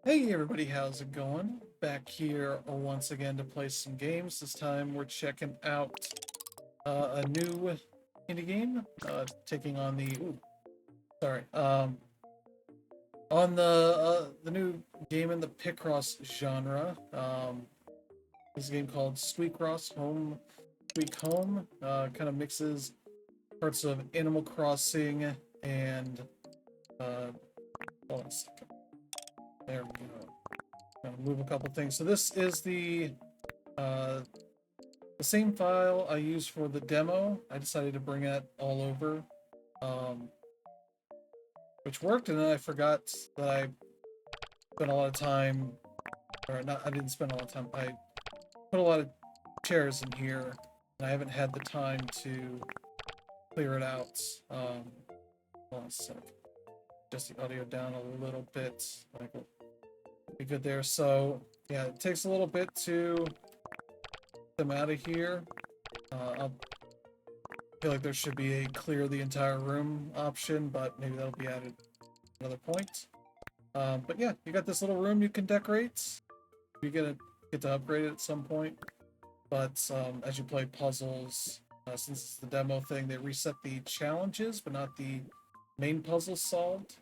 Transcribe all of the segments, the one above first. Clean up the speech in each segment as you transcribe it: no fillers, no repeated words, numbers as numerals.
Hey everybody, how's it going? Back here once again to play some games. This time we're checking out a new indie game, taking on the sorry, on the new game in the Picross genre. This is a game called Squeakross Squeak Home. Kind of mixes parts of Animal Crossing and hold on a second. There we go. Gonna move a couple things. So this is uh, the same file I used for the demo. I decided to bring it all over, um, which worked, and then I forgot that I spent a lot of time, or not, I didn't spend a lot of time, I put a lot of chairs in here, and I haven't had the time to clear it out. Hold on a sec. Just the audio down a little bit. Like, be good there. So, yeah, it takes a little bit to get them out of here. I feel like there should be a clear the entire room option, but maybe that'll be added at another point. But yeah, you got this little room you can decorate. You get to upgrade it at some point. But as you play puzzles, since it's the demo thing, they reset the challenges, but not the main puzzles solved.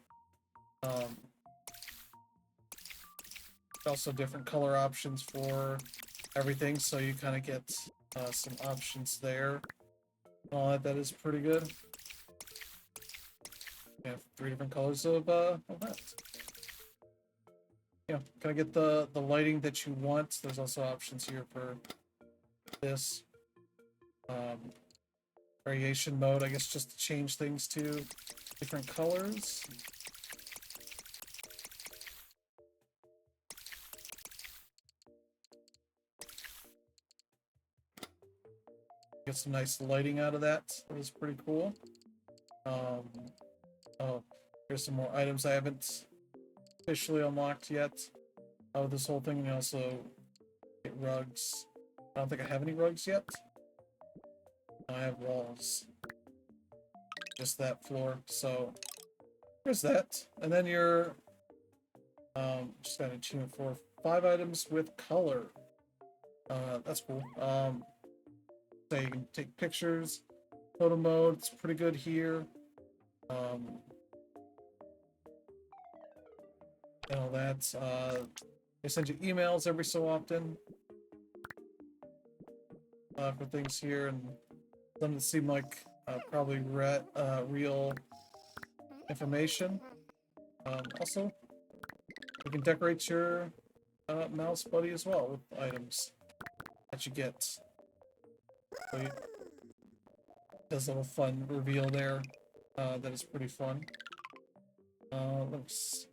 Also different color options for everything, so you kind of get some options there. All that is pretty good. You have 3 different colors of that. Yeah, kind of get the lighting that you want. There's also options here for this variation mode, I guess, just to change things to different colors. Get some nice lighting out of that. That was pretty cool. Oh, here's some more items I haven't officially unlocked yet. Oh, this whole thing, and also get rugs. I don't think I have any rugs yet. I have walls. Just that floor. So there's that. And then you're just got an achievement for 5 items with color. That's cool. So you can take pictures. Photo mode, it's pretty good here. And all that. They send you emails every so often for things here, and them that seem like probably real information. Also, you can decorate your mouse buddy as well with items that you get. So you, does a little fun reveal there that is pretty fun. Let's.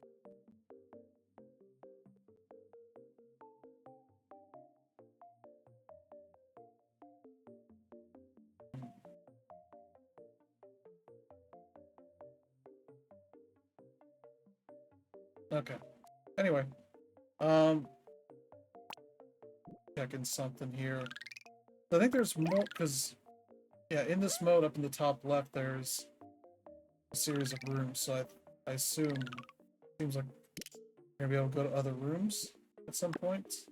Okay. Anyway, checking something here. I think there's more, because, yeah, in this mode up in the top left, there's a series of rooms, so I assume, seems like you're gonna be able to go to other rooms at some point,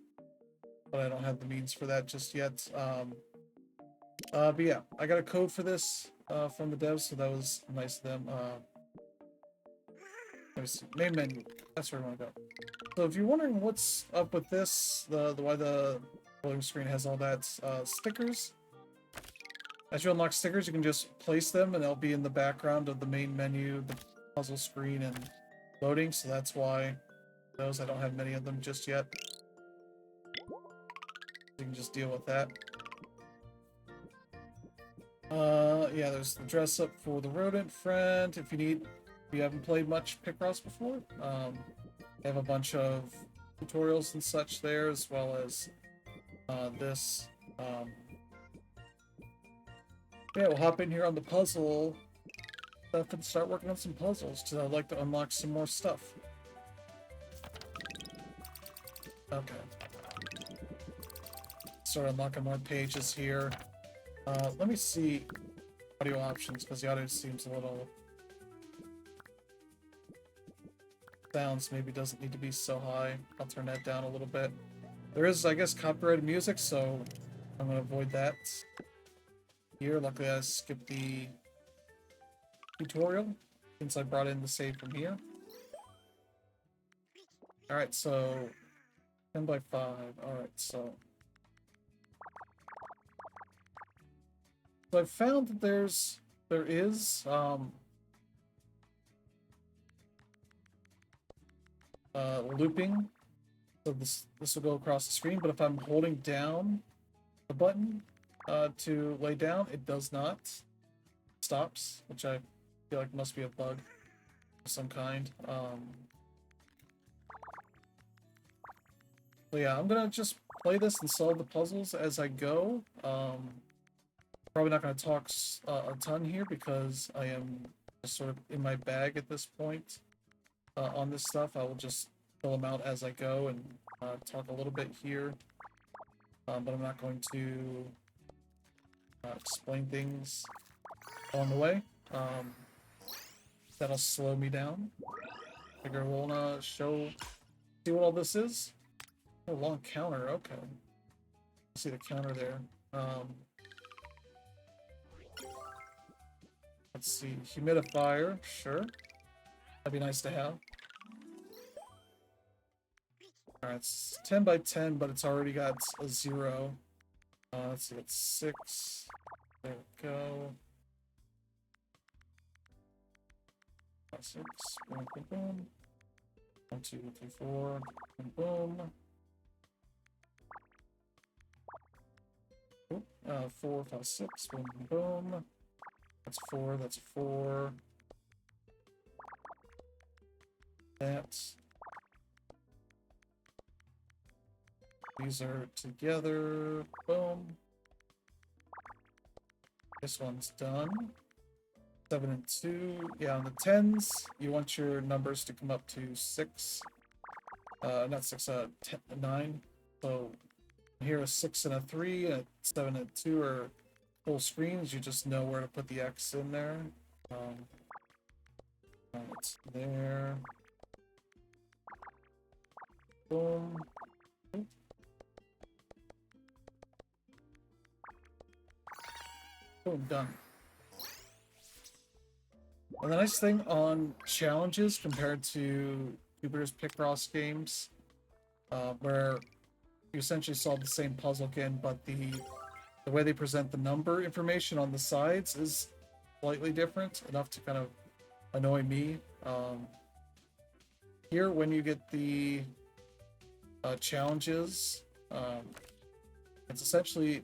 but I don't have the means for that just yet. But yeah, I got a code for this from the devs, so that was nice of them. Let me see, main menu, that's where I want to go. So if you're wondering what's up with this, why the loading screen has all that stickers, as you unlock stickers, you can just place them and they'll be in the background of the main menu, the puzzle screen, and loading, so that's why those, I don't have many of them just yet. You can just deal with that. Yeah, there's the dress up for the rodent friend. If you haven't played much Picross before, they have a bunch of tutorials and such there, as well as this. Yeah, we'll hop in here on the puzzle stuff and start working on some puzzles, because I'd like to unlock some more stuff. Okay. Start unlocking more pages here. Let me see audio options, because the audio seems a little sounds maybe doesn't need to be so high. I'll turn that down a little bit. There is, I guess, copyrighted music, so I'm gonna avoid that. Here, luckily I skipped the tutorial since I brought in the save from here. Alright, so 10 by 5. Alright, so I found that there is looping. So this will go across the screen, but if I'm holding down the button to lay down, it does not. It stops, which I feel like must be a bug of some kind. So yeah, I'm gonna just play this and solve the puzzles as I go. Probably not gonna talk a ton here because I am just sort of in my bag at this point on this stuff. I will just fill them out as I go and talk a little bit here, but I'm not going to explain things along the way. That'll slow me down. Figure we'll wanna see what all this is. Oh, long counter. Okay, see the counter there. Let's see, humidifier. Sure, that'd be nice to have. Alright, it's 10 by 10, but it's already got a 0. Let's see, it's 6. There we go. 6. Boom, boom, boom. 1, 2, 3, 4. Boom, boom. Oop, 4, 5, 6. Boom, boom, boom. That's 4. That's 4. That's. These are together. Boom. This one's done. 7 and 2. Yeah, on the 10s, you want your numbers to come up to 6. Not 6, 10, 9. So here a 6 and a 3, and a 7 and 2 are full screens. You just know where to put the X in there. It's there. Boom. Boom, done. And the nice thing on challenges compared to Jupiter's Picross games, where you essentially solve the same puzzle again, but the way they present the number information on the sides is slightly different, enough to kind of annoy me. Here, when you get the challenges, it's essentially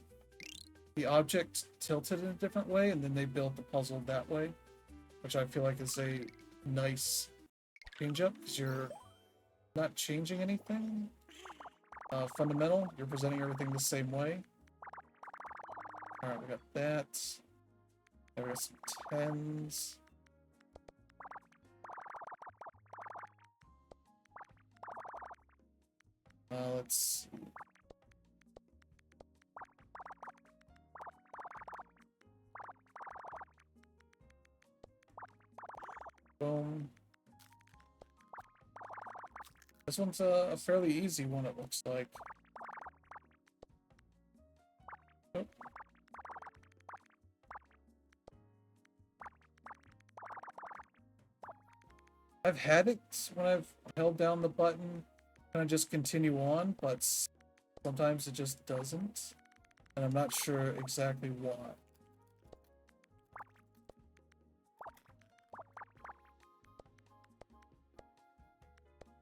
the object tilted in a different way, and then they build the puzzle that way, which I feel like is a nice change up, because you're not changing anything fundamental. You're presenting everything the same way. Alright, we got that. There we got some 10s. Let's see. Boom. This one's a fairly easy one, it looks like. Oh. I've had it when I've held down the button, kind of just continue on, but sometimes it just doesn't, and I'm not sure exactly why.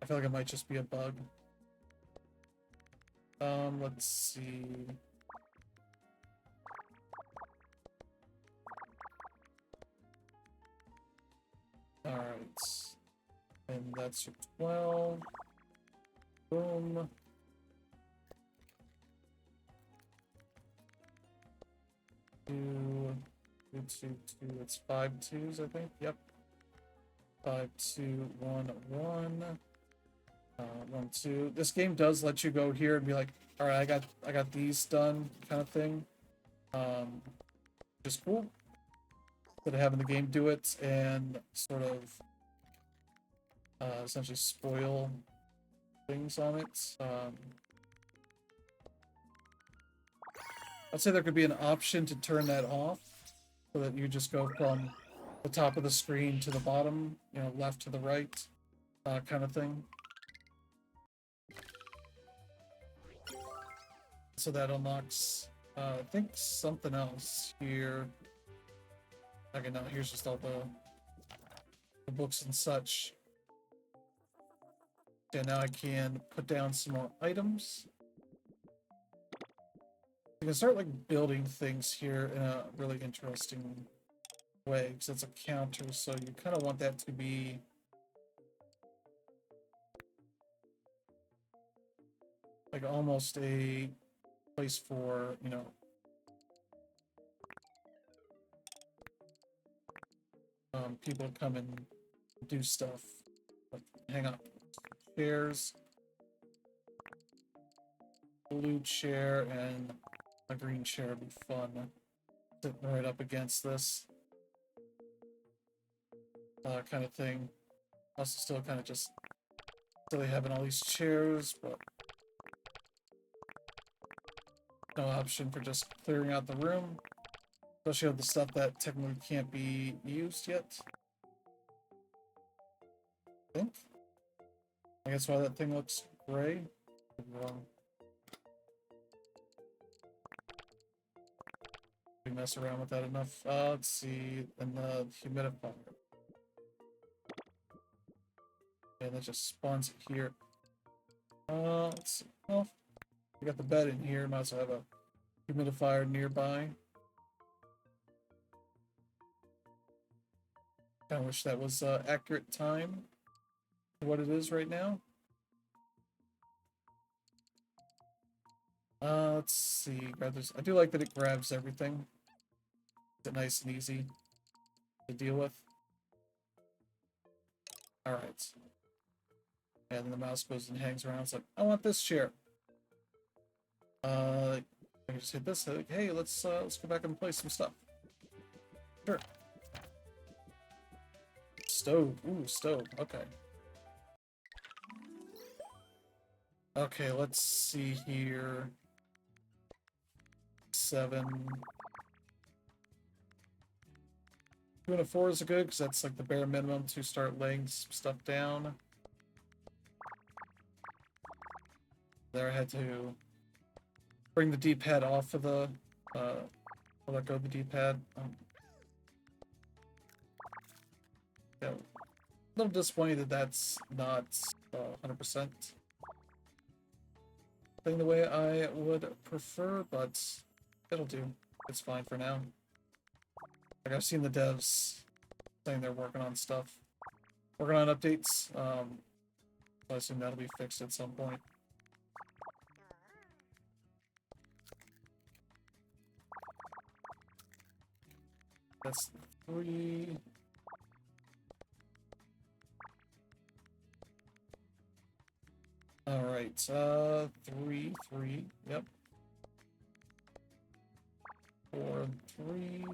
I feel like it might just be a bug. Let's see. Alright. And that's your 12. Boom. Two, two, two. It's 5 2s, I think. Yep. 5 2 1 1. 1 2. This game does let you go here and be like, all right, I got these done, kind of thing. Which is cool. Instead of having the game do it and sort of essentially spoil things on it. I'd say there could be an option to turn that off so that you just go from the top of the screen to the bottom, you know, left to the right, kind of thing. So that unlocks, I think, something else here. Okay, no, here's just all the books and such. Okay, now I can put down some more items. You can start like building things here in a really interesting way because it's a counter, so you kind of want that to be like almost a place for, you know, people to come and do stuff, like hang up chairs, blue chair and a green chair would be fun. Sitting right up against this kind of thing. Also still kind of just silly having all these chairs, but no option for just clearing out the room. Especially with the stuff that technically can't be used yet. I think. I guess why that thing looks gray. Wrong. We mess around with that enough. Let's see, and the humidifier. And that just spawns it here. Let's see. Well, we got the bed in here. Might as well have a humidifier nearby. Kind of wish that was accurate time for what it is right now. Let's see. I do like that it grabs everything. It's nice and easy to deal with. Alright. And then the mouse goes and hangs around. It's like, I want this chair. I can just hit this. Like, hey, let's go back and play some stuff. Sure. Stove. Ooh, stove. Okay. Okay, let's see here. 7. 2 and a 4 is good because that's like the bare minimum to start laying some stuff down. There, I had to bring the D-pad off of the. Let go of the D-pad. Yeah, a little disappointed that that's not 100% thing the way I would prefer, but it'll do. It's fine for now. Like, I've seen the devs saying they're working on stuff, working on updates. So I assume that'll be fixed at some point. That's 3. All right, 3, 3. Yep. 4 and 3.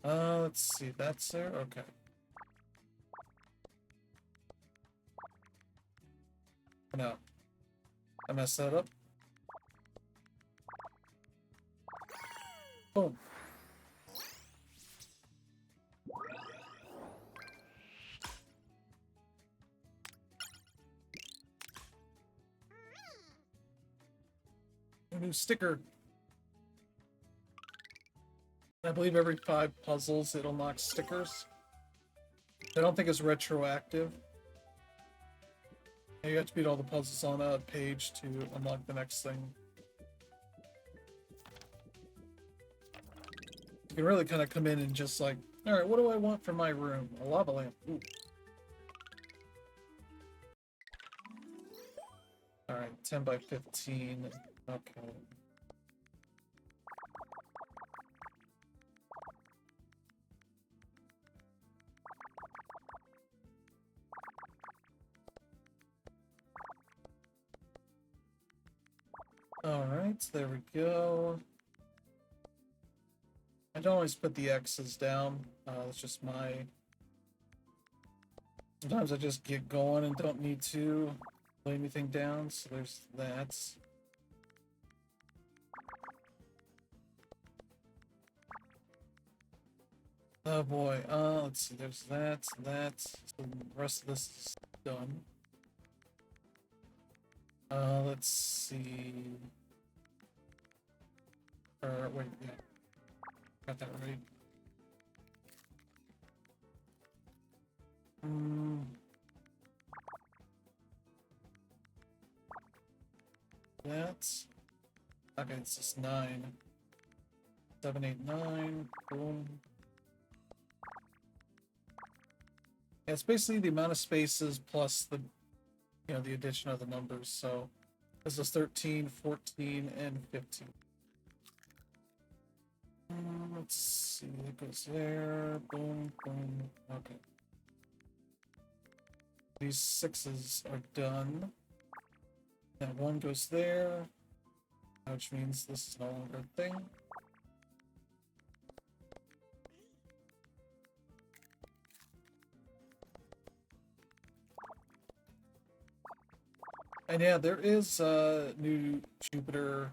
Let's see. That's there. Okay. No. I messed that up. Boom. A new sticker. I believe every 5 puzzles it unlocks stickers. I don't think it's retroactive. You have to beat all the puzzles on a page to unlock the next thing. You can really kind of come in and just like, alright, what do I want for my room? A lava lamp. Ooh. Alright, 10 by 15. Okay. Alright, there we go. don't always put the X's down. It's just my... Sometimes I just get going and don't need to lay anything down, so there's that. Oh boy, let's see, there's that, that. So the rest of this is done. Let's see. Wait, yeah. Got that right. That's okay. It's just 9, 7, 8, 9. Boom. Yeah, it's basically the amount of spaces plus the, you know, the addition of the numbers. So this is 13, 14, and 15. Let's see. It goes there. Boom, boom. Okay. These 6s are done. That 1 goes there, which means this is no longer a thing. And yeah, there is new Jupiter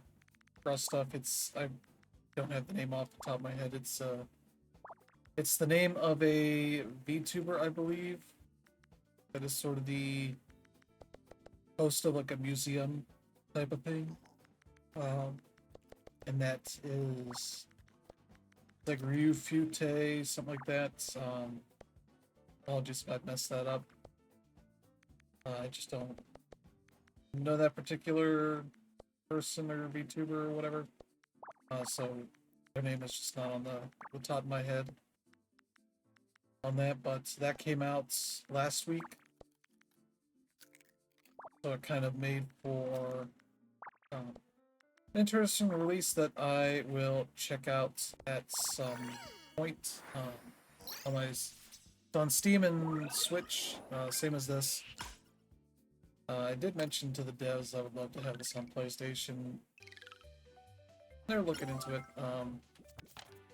Cross stuff. I don't have the name off the top of my head. It's the name of a VTuber, I believe. That is sort of the host of like a museum type of thing. And that is like Ryu Fute, something like that. Apologies if I messed that up. I just don't know that particular person or VTuber or whatever. So their name is just not on the top of my head on that, but that came out last week. So it kind of made for an interesting release that I will check out at some point. It's on Steam and Switch, same as this. I did mention to the devs I would love to have this on PlayStation. They're looking into it.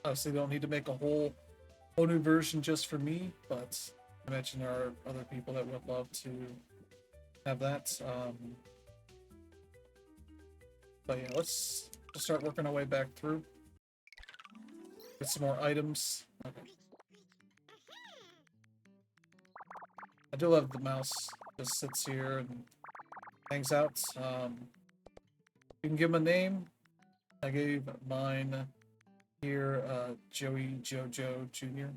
Obviously, they don't need to make a whole new version just for me, but I mentioned there are other people that would love to have that. But yeah, let's just start working our way back through. Get some more items. Okay. I do love the mouse. Just sits here and hangs out. You can give him a name. I gave mine here Joey Jojo Jr.,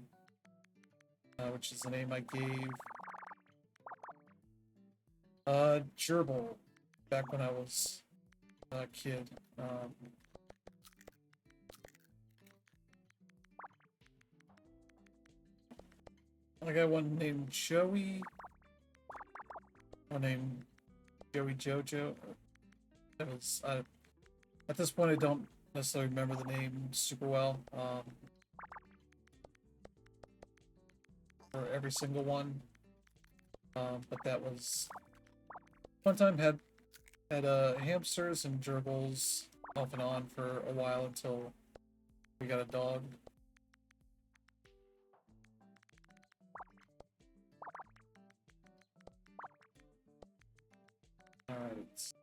which is the name I gave Gerbil back when I was a kid. I got one named Joey. One named Joey Jojo. That was at this point I don't necessarily remember the name super well. For every single one. But that was one time had hamsters and gerbils off and on for a while until we got a dog. Alright.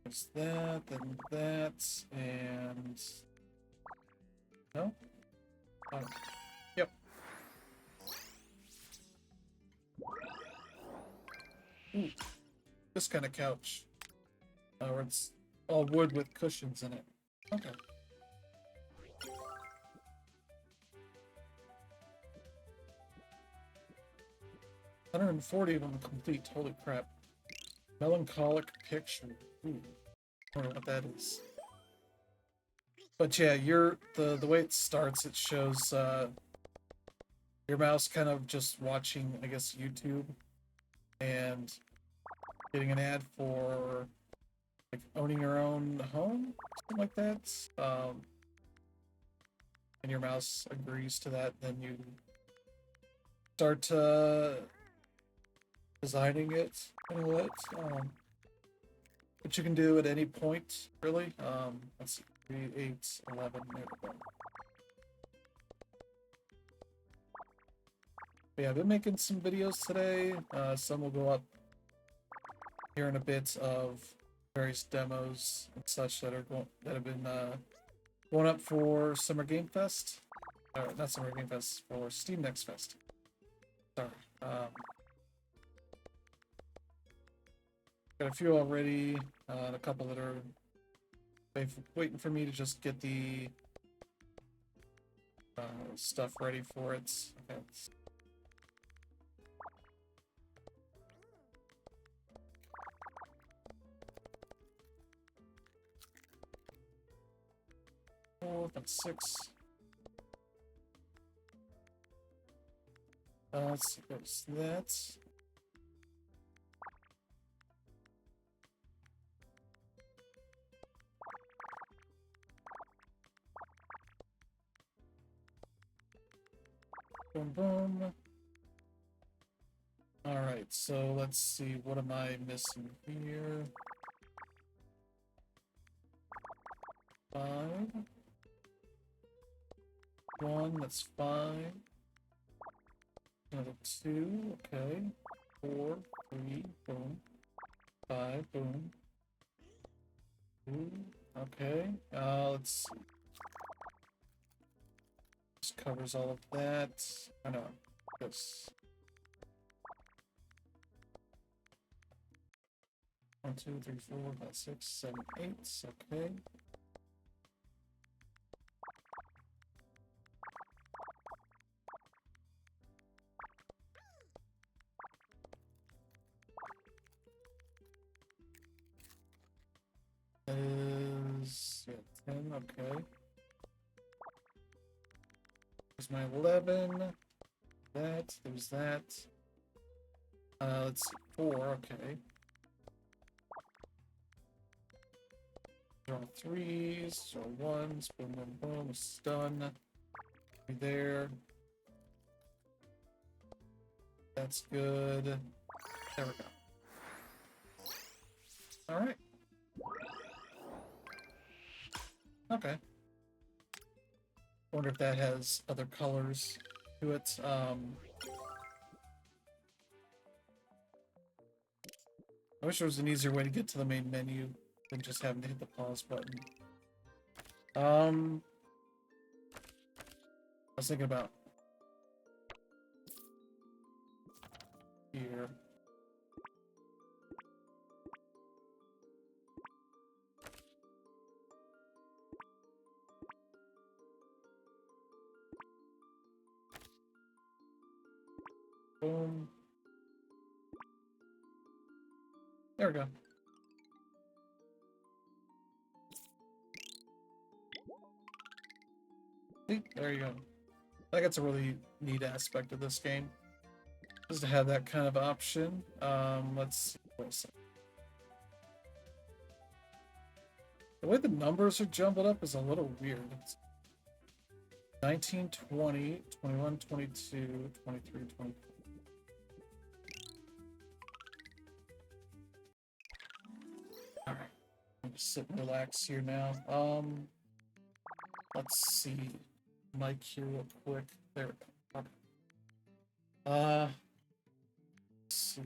There's that, then that, and... No? Oh. Yep. Ooh. This kind of couch. Where it's all wood with cushions in it. Okay. $140 of them complete. Holy crap. Melancholic picture. Ooh. I don't know what that is. But yeah, the way it starts, it shows your mouse kind of just watching, I guess, YouTube, and getting an ad for like owning your own home, something like that. And your mouse agrees to that, then you start designing it and what. which you can do at any point, really. Let's see, 3, 8, 11, there we go. But yeah, I've been making some videos today. Some will go up here in a bit of various demos and such that have been going up for Summer Game Fest. Not Summer Game Fest, for Steam Next Fest. Sorry. Got a few already, and a couple that are waiting for me to just get the stuff ready for it. Okay. That's 6. Let's see, what's that? Boom, boom. Alright, so let's see, what am I missing here? 5. 1, that's 5. Another 2, okay. 4, 3, boom. 5, boom. 2, okay. Let's see. This covers all of that. I know. This. 1, 2, 3, 4, 5, 6, 7, 8. Okay. That is, yeah, 10, okay. There's my 11. There's that. Let's see, 4, okay. Draw 3s, draw 1s, boom, boom, boom, stun. Right there. That's good. There we go. Alright. Okay. Wonder if that has other colors to it. I wish there was an easier way to get to the main menu than just having to hit the pause button. I was thinking about here. Boom. There we go. See, there you go. I think that's a really neat aspect of this game, is to have that kind of option. Let's see. Wait a second. The way the numbers are jumbled up is a little weird. It's 19, 20, 21, 22, 23, 24. Alright. I'm just sit and relax here now. Let's see. Mic here real quick. There we go. Okay. Let's see.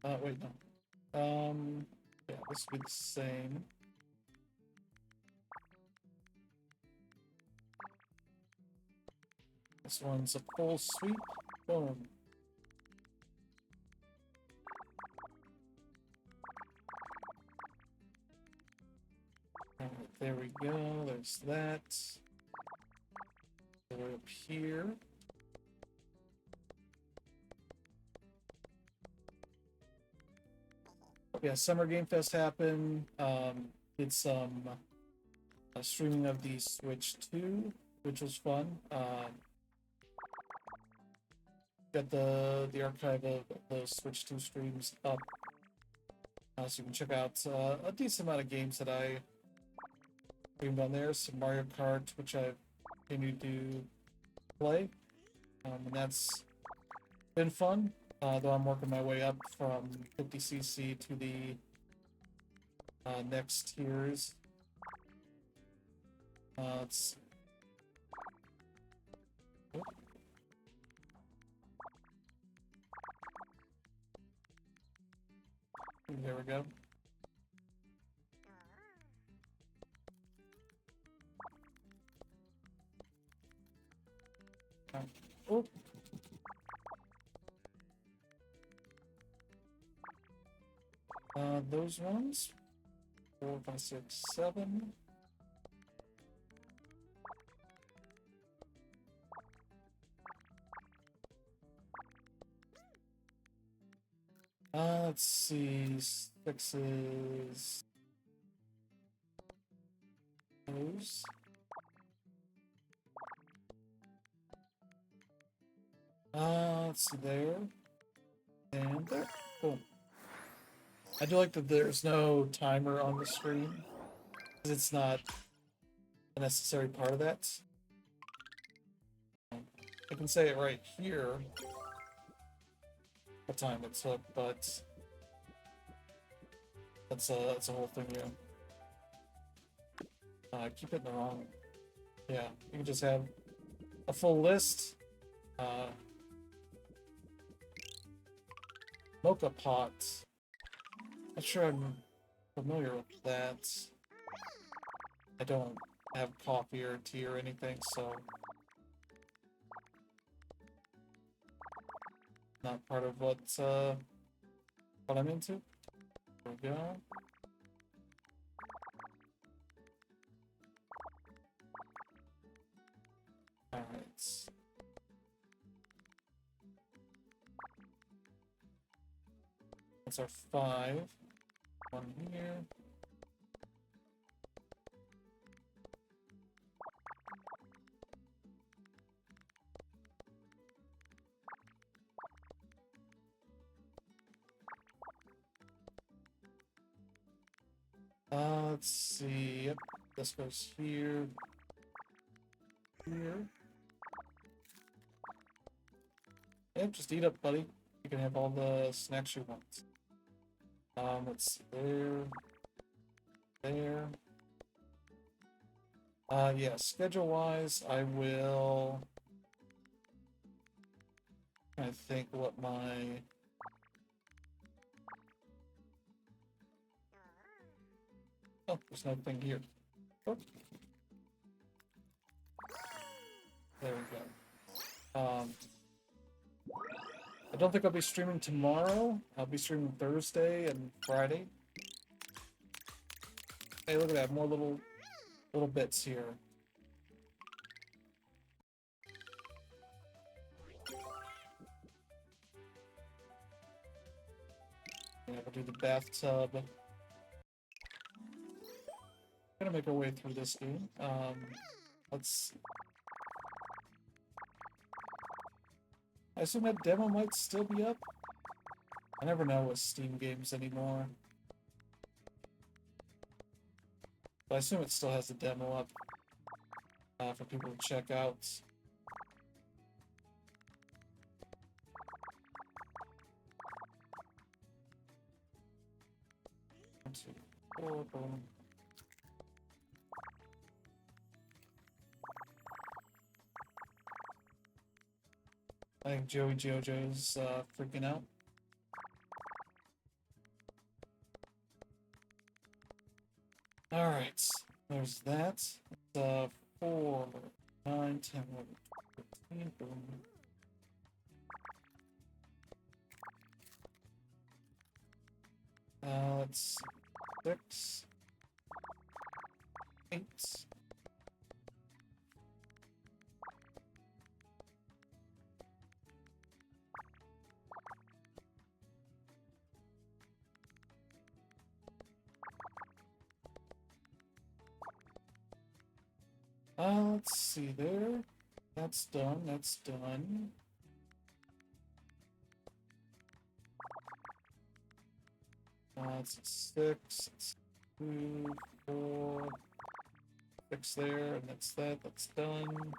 Wait, no. Yeah, this would be the same. This one's a full sweep. Boom. Alright, there we go. There's that. Go up here. Yeah, Summer Game Fest happened. Did some streaming of the Switch 2, which was fun. Got the archive of those Switch 2 streams up, so you can check out a decent amount of games that I streamed on there. Some Mario Kart, which I've continue to play. And that's been fun. Though I'm working my way up from 50cc to the next tiers. Let's. Oh. There we go. Oh. Those ones. 4, 5, 6, 7. Let's see. 6s. Those. Let's see there. And there. Cool. I do like that there's no timer on the screen, because it's not a necessary part of that. I can say it right here, what time it took, but that's a whole thing, yeah. I keep hitting the wrong. Yeah, you can just have a full list. Mocha pot. Not sure I'm familiar with that. I don't have coffee or tea or anything, so not part of what I'm into. There we go. Alright. That's our 5. One here. Let's see. Yep, this goes here. Here. Yep, just eat up, buddy. You can have all the snacks you want. Let's see. There. Yeah, schedule-wise, I will... I think what my... Oh, there's nothing here. Oh. There we go. I don't think I'll be streaming tomorrow. I'll be streaming Thursday and Friday. Hey, look at that, more little bits here. Yeah, we'll do the bathtub. Gonna make our way through this game. Let's... I assume that demo might still be up. I never know with Steam games anymore. But I assume it still has the demo up for people to check out. One, two, four, boom. I think Joey Jojo's freaking out. Alright, there's that. 4, 9, 10, 15, boom. Let's see. 6, 8. Let's see there. That's done, that's done. It's 6, 2, 4, fix there, and that's that. That's done.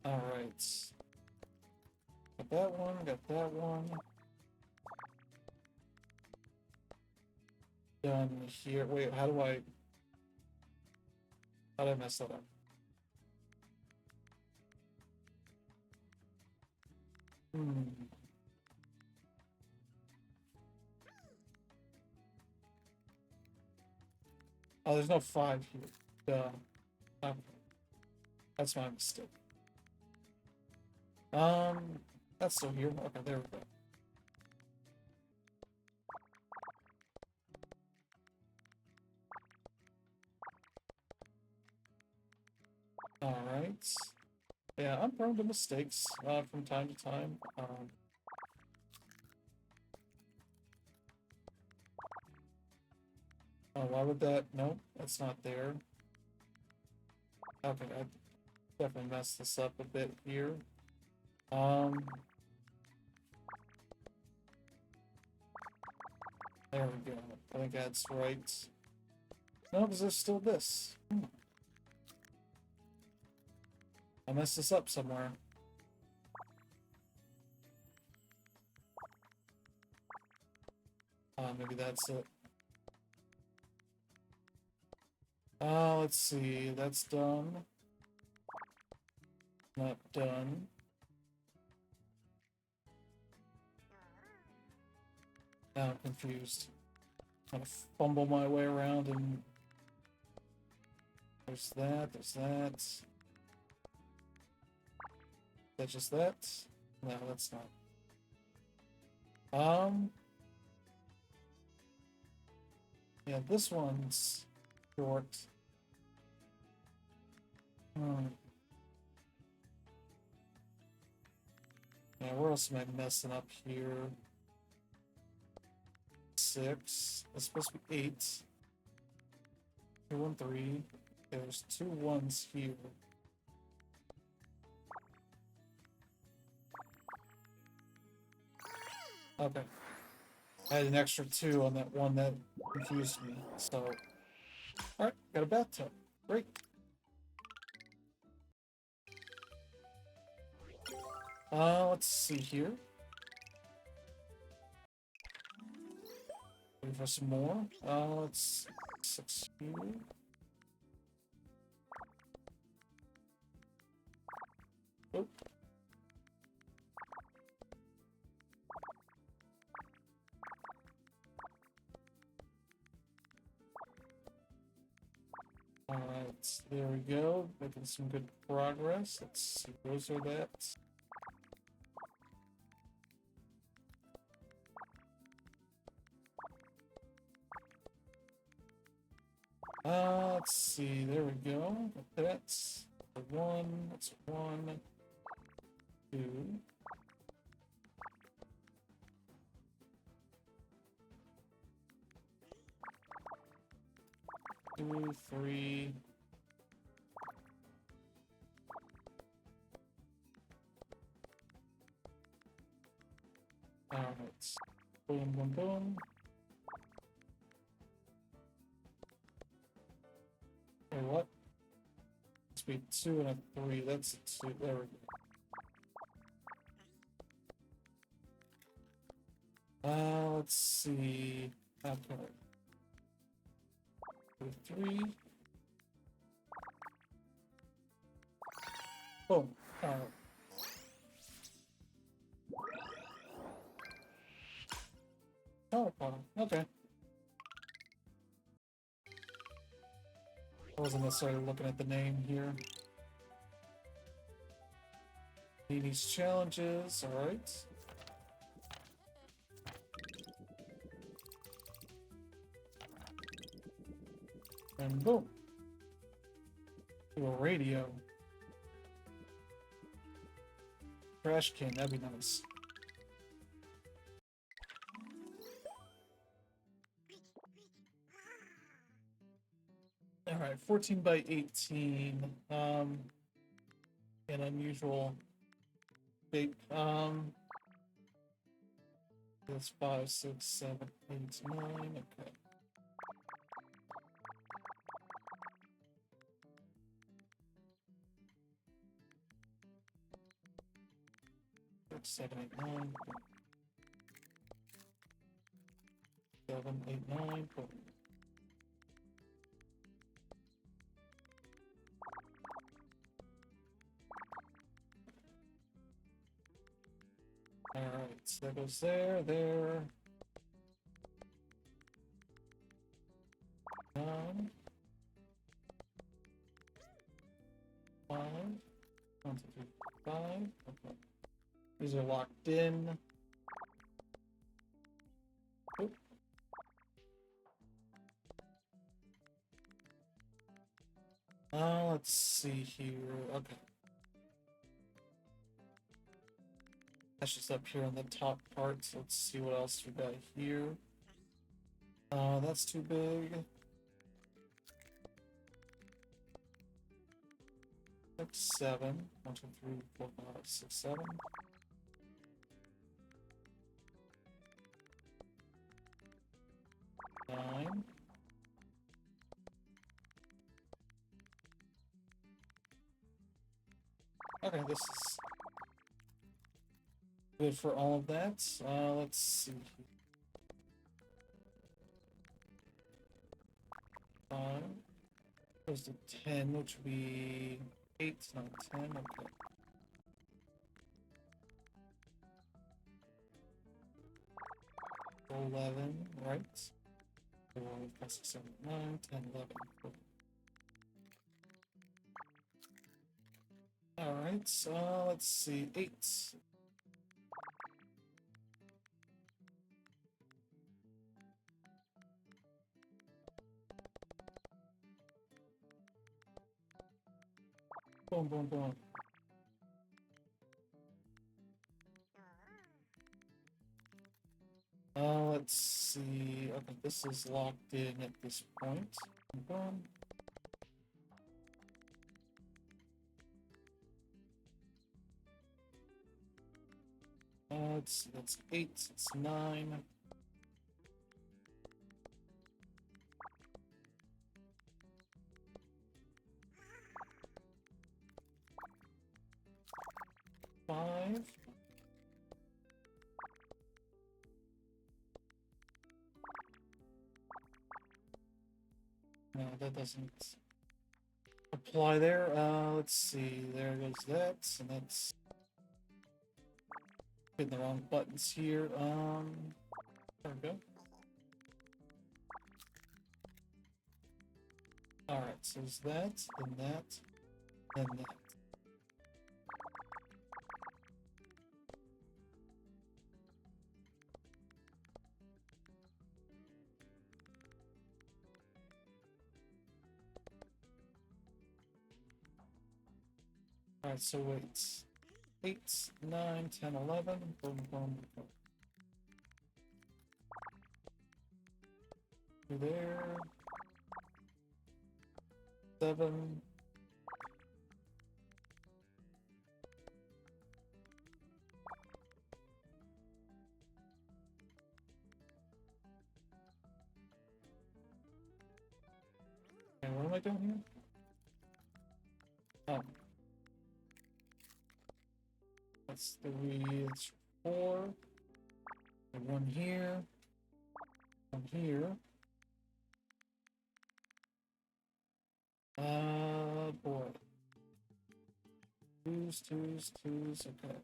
All right. Got that one. Got that one. Done here. Wait, how do I mess that up? Oh, there's no 5 here. Duh. Okay. That's my mistake. That's still here. Okay, there we go. Alright. Yeah, I'm prone to mistakes from time to time. Oh, why would that? Nope, that's not there. Okay, I definitely messed this up a bit here. There we go. I think that's right. No, because there's still this. I messed this up somewhere. Maybe that's it. Let's see. That's done. Not done. Now I'm confused. I'm gonna fumble my way around and there's that, there's that. Is that just that? No, that's not. Yeah, this one's short. Yeah, where else am I messing up here? 6. It's supposed to be 8. 2, 1, 3. There's 2 1s here. Okay. I had an extra 2 on that one that confused me, so... Alright, got a bathtub. Great. Let's see here. Looking for some more. Let's 6 here. Oh. Alright, there we go. Making some good progress. Let's see, those are that. Let's see, there we go. That's 1, that's 1, 2. 2, 3. Alright. Boom, boom, boom. Wait, what? Must be 2 and a 3. That's a 2. There we go. Let's see. Okay. 3. Boom. Oh, okay. I wasn't necessarily looking at the name here. These challenges, alright. And boom. To a radio. Trash can, that'd be nice. Alright, 14 by 18. An unusual shape. That's 5, 6, 7, 8, 9. Okay. Six, 7, 8, 9. 7, 8, 9. Alright, so that goes there, there. 9. 5. 1, 2, 3, 5. Okay. These are locked in. Oop. Let's see here. Okay. That's just up here on the top part. So let's see what else we got here. That's too big. 6, 7. 1, 2, 3, 4, 5, 6, 7. 9. Okay, this is good for all of that. Let's see. 5 goes to 10, which would be 8, 9, 10. Okay. 11, right? 4, 5, 6, 7, 9, 10, 11. Alright, so let's see. 8. Boom, boom, boom. Let's see. Okay, this is locked in at this point. Boom. Let's see, that's 8, it's 9. Five. No, that doesn't apply there. Let's see. There goes that, and that's hitting the wrong buttons here. There we go. Alright, so there's that, then that, then that. Alright, so wait. 8, 9, 10, 11. Boom, boom, boom. There. 7. And what am I doing here? Oh. That's 3, it's 4. And 1 here. 1 here. Boy. Twos, twos, twos, okay.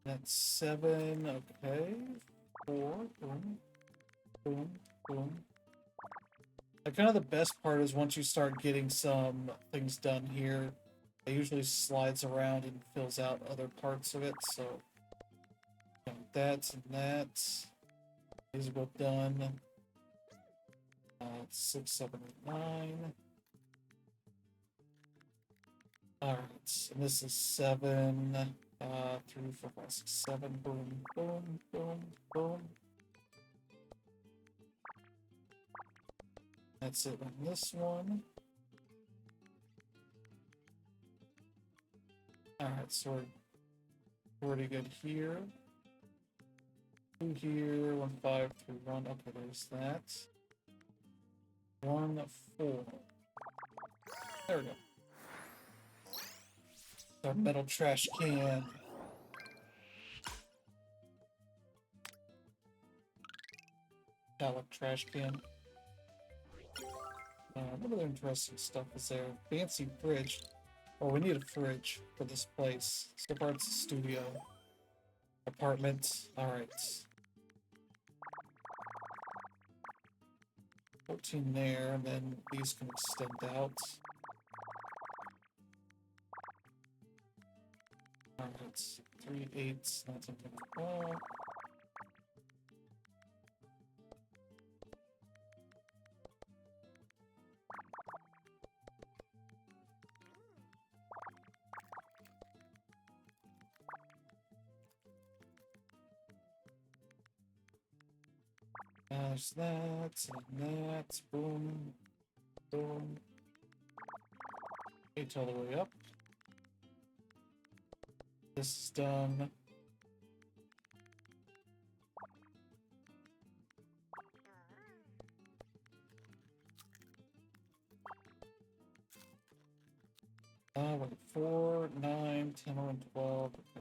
That's 7, okay. 4, boom, boom, boom. Kind of the best part is once you start getting some things done here, it usually slides around and fills out other parts of it, so that and that. These are both done. 6, 7, 8, 9. Alright, and this is 7, 3, 4, 5, 6, 7, boom, boom, boom, boom. That's it on this one. Alright, Alright, so we're already good here. 2 here, 1, 5, 3, 1. Okay, there's that. 1, 4. There we go. Our metal trash can. Metallic trash can. What other interesting stuff is there? Fancy fridge. Oh, we need a fridge for this place. So far it's a studio. Apartment. Alright. 14 there, and then these can extend out. Alright. 3 8s, not something like that. There's that, and that, boom, boom. 8 all the way up. This is done. Wait, 4, 9, 10, 11, 12. Okay.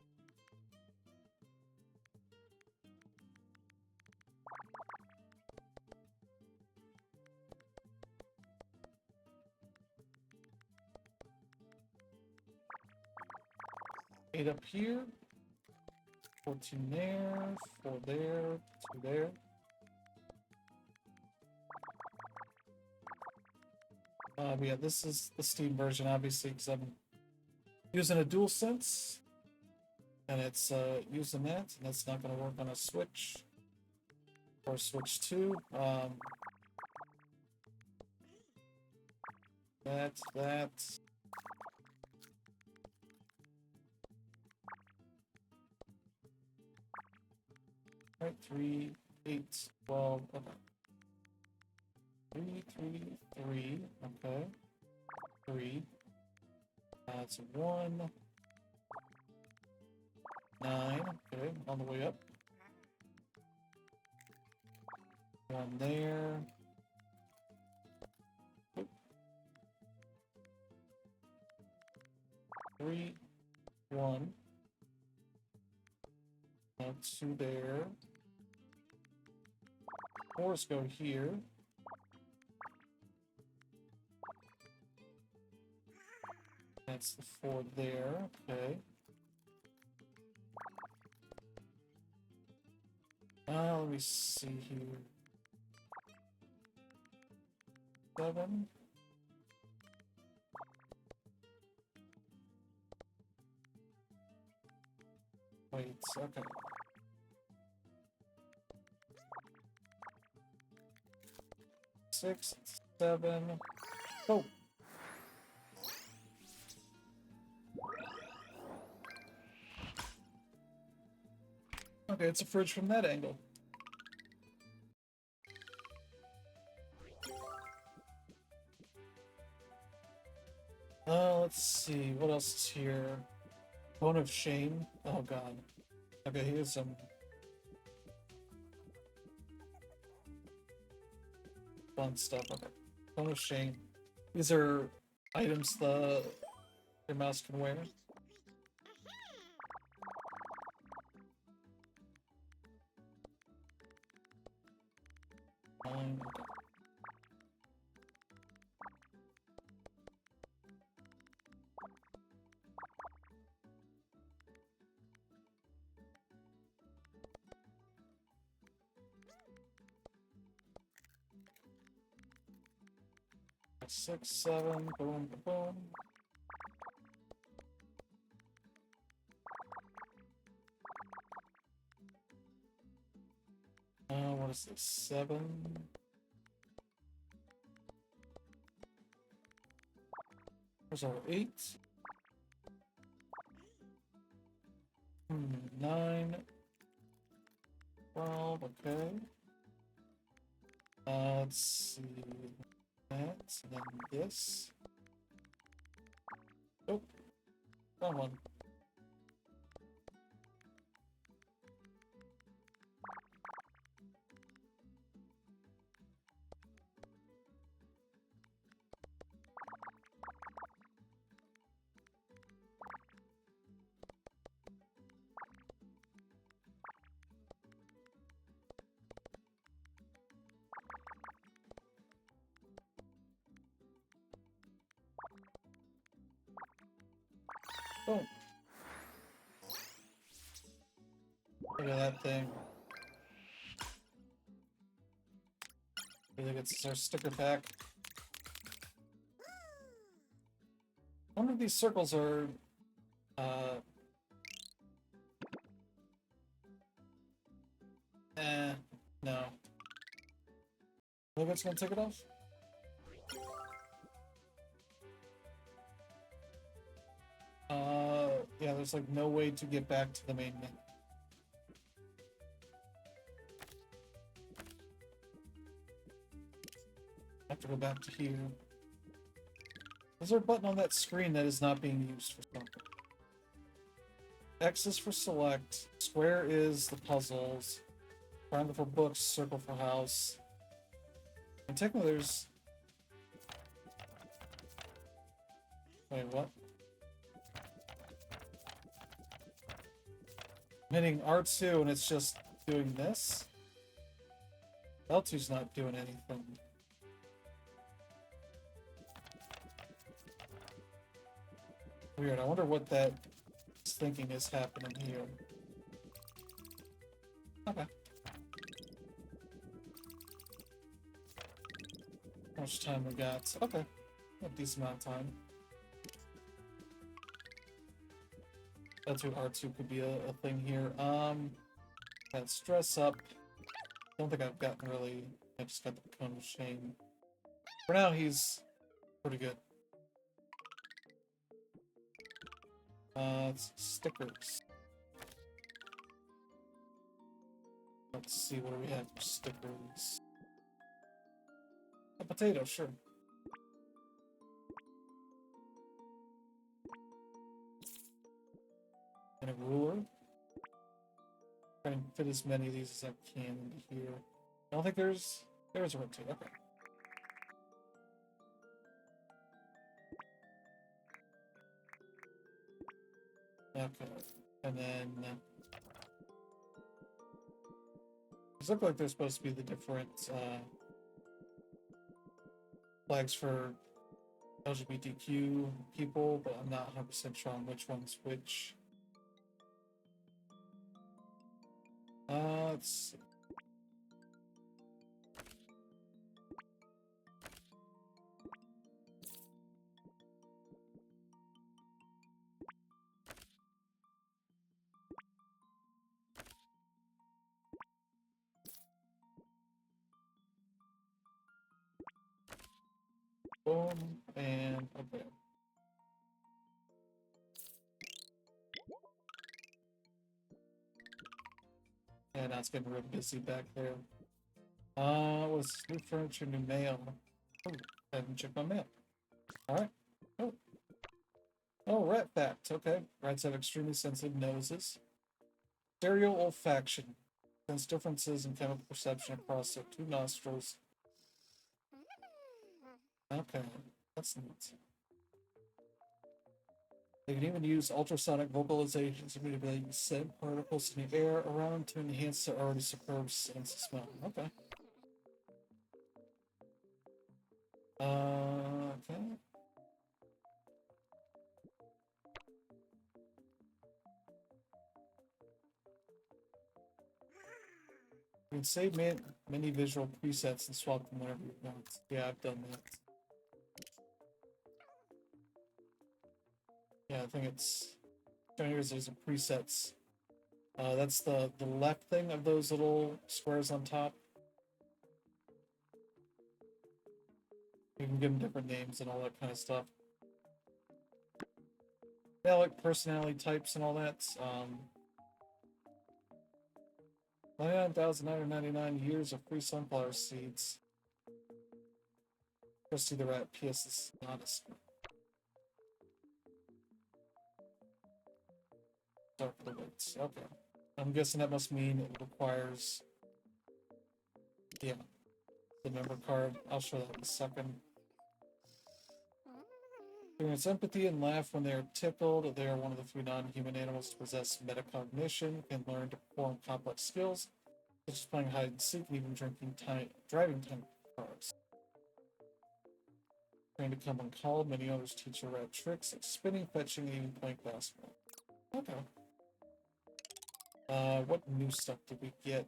Eight up here, 14 there, 4 there, 2 there. But yeah, this is the Steam version, obviously, because I'm using a DualSense, and it's using that, and that's not going to work on a Switch or Switch 2. That. Right, 3, 8, 12, okay. 3, 3, 3, okay. 3. That's 1. 9, okay, on the way up. 1 there. Oop. 3, 1. Now 2 there. 4s go here. That's the 4 there, okay. Let me see here. 7. Wait, okay. 6, 7. Oh! Okay, it's a fridge from that angle. Let's see, what else is here? Bone of Shame. Oh god. Okay, here's some fun stuff. Okay. Bone of Shame. These are items your mouse can wear. Okay. 6, 7, boom, boom. What is this? 7. Where's our 8? 9. 12, okay. Let's see. That, and then this. Oh, wrong one. Boom. Look at that thing. I think it's our sticker pack. One of these circles are no. Maybe it's gonna take it off? Yeah, there's like no way to get back to the main menu. I have to go back to here. Is there a button on that screen that is not being used for something? X is for select, square is the puzzles, triangle for books, circle for house. And technically there's... Wait, what? I'm hitting R2 and it's just doing this? L2's not doing anything. Weird, I wonder what that thinking is happening here. Okay. How much time we got? Okay. A decent amount of time. L2 R2 could be a thing here. Got stress up. Don't think I've gotten really... I just got the cone of shame. For now, he's pretty good. It's stickers. Let's see what do we have for stickers. A potato, sure. And a ruler. Try and fit as many of these as I can into here. I don't think there's a rotate. Okay. Okay, and then these look like they're supposed to be the different flags for LGBTQ people, but I'm not 100% sure on which one's which. Let's see. Boom, and okay. Yeah, now it's getting real busy back there. What's new furniture, new mail? Oh, I haven't checked my mail. Alright. Oh. Oh, rat fact. Okay. Rats have extremely sensitive noses. Stereo olfaction. Sense differences in chemical perception across their two nostrils. Okay. That's neat. They can even use ultrasonic vocalizations to manipulate scent particles in the air around to enhance their already superb sense of smell. Okay. Okay. You can save many visual presets and swap them whenever you want. Yeah, I've done that. Yeah, I think it's... Here's there's a presets. That's the left thing of those little squares on top. You can give them different names and all that kind of stuff. Yeah, like personality types and all that. 99,999 years of free sunflower seeds. Just see the rat. P.S. is honest. Start for the weights. Okay. I'm guessing that must mean it requires... Yeah. The member card. I'll show that in a second. Experience empathy and laugh when they are tickled. They are one of the few non-human animals to possess metacognition, can learn to perform complex skills, such as playing hide and seek and even driving time cars. Train to come on call. Many others teach a rat tricks like spinning, fetching, and even playing basketball. Okay. What new stuff did we get?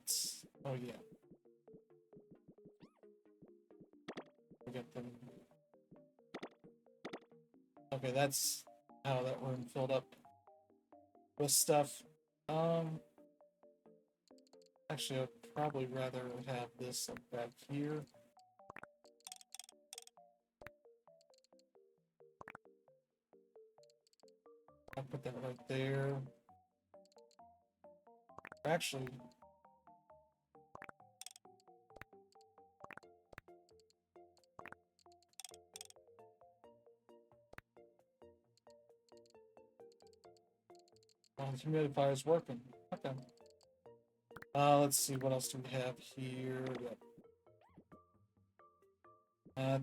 Oh yeah. We got them. Okay, that's how that room filled up with stuff. Actually, I'd probably rather have this like back here. I'll put that right there. Actually, the humidifier is working. Okay. Let's see, what else do we have here?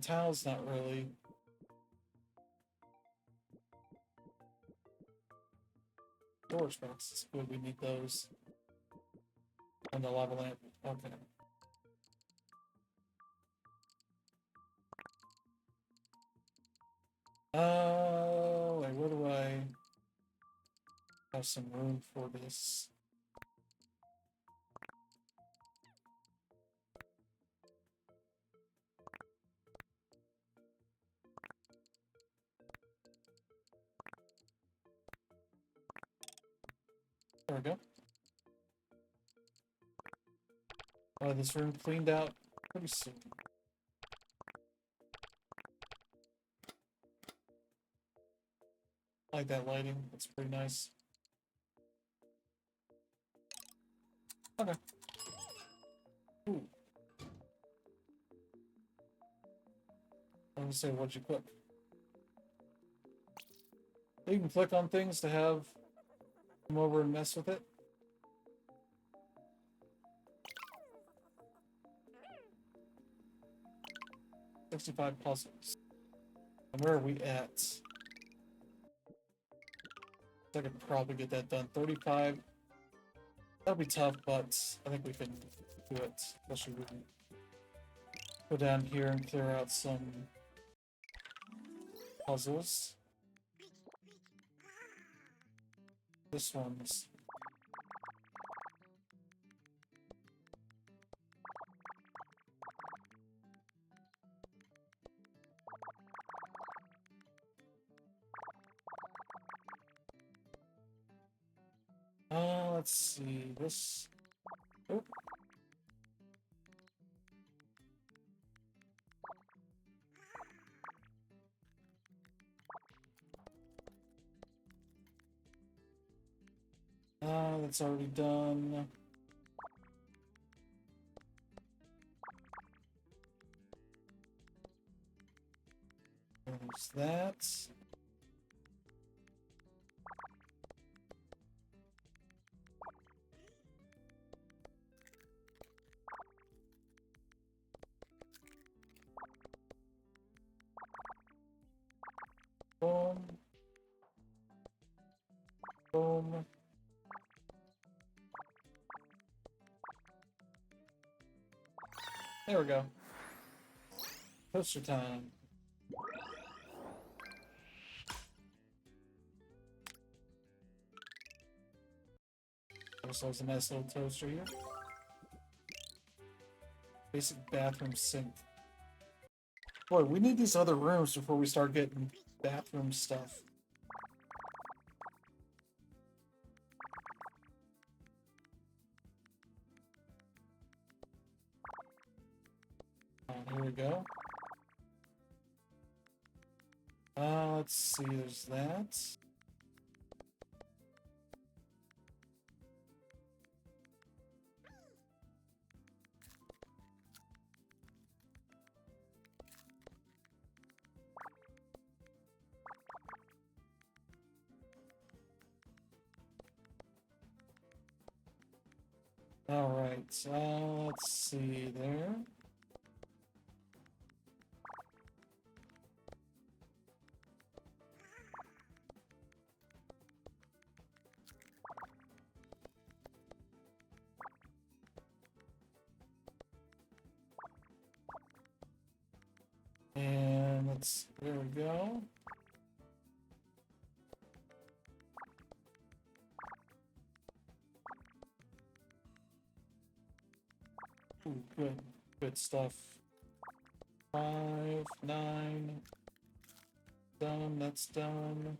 Tiles, not really. Storage boxes, good, we need those. And the lava lamp, okay. Wait, where do I have some room for this? There we go. This room cleaned out pretty soon. I like that lighting, it's pretty nice. Okay. Ooh. I was gonna say, what'd you click? You can click on things to have come over and mess with it. $65 puzzles. And where are we at? I could probably get that done. 35. That'll be tough, but I think we can do it. Especially we can go down here and clear out some puzzles. This one's let's see, this... Oh. That's already done. There's that. Boom. Boom. There we go. Toaster time. Ourselves a nice little toaster here. Basic bathroom sink. Boy, we need these other rooms before we start getting bathroom stuff. Here we go. Let's see, there's that. Alright, let's see there. There we go. Ooh, good stuff. 5, 9. Done, that's done.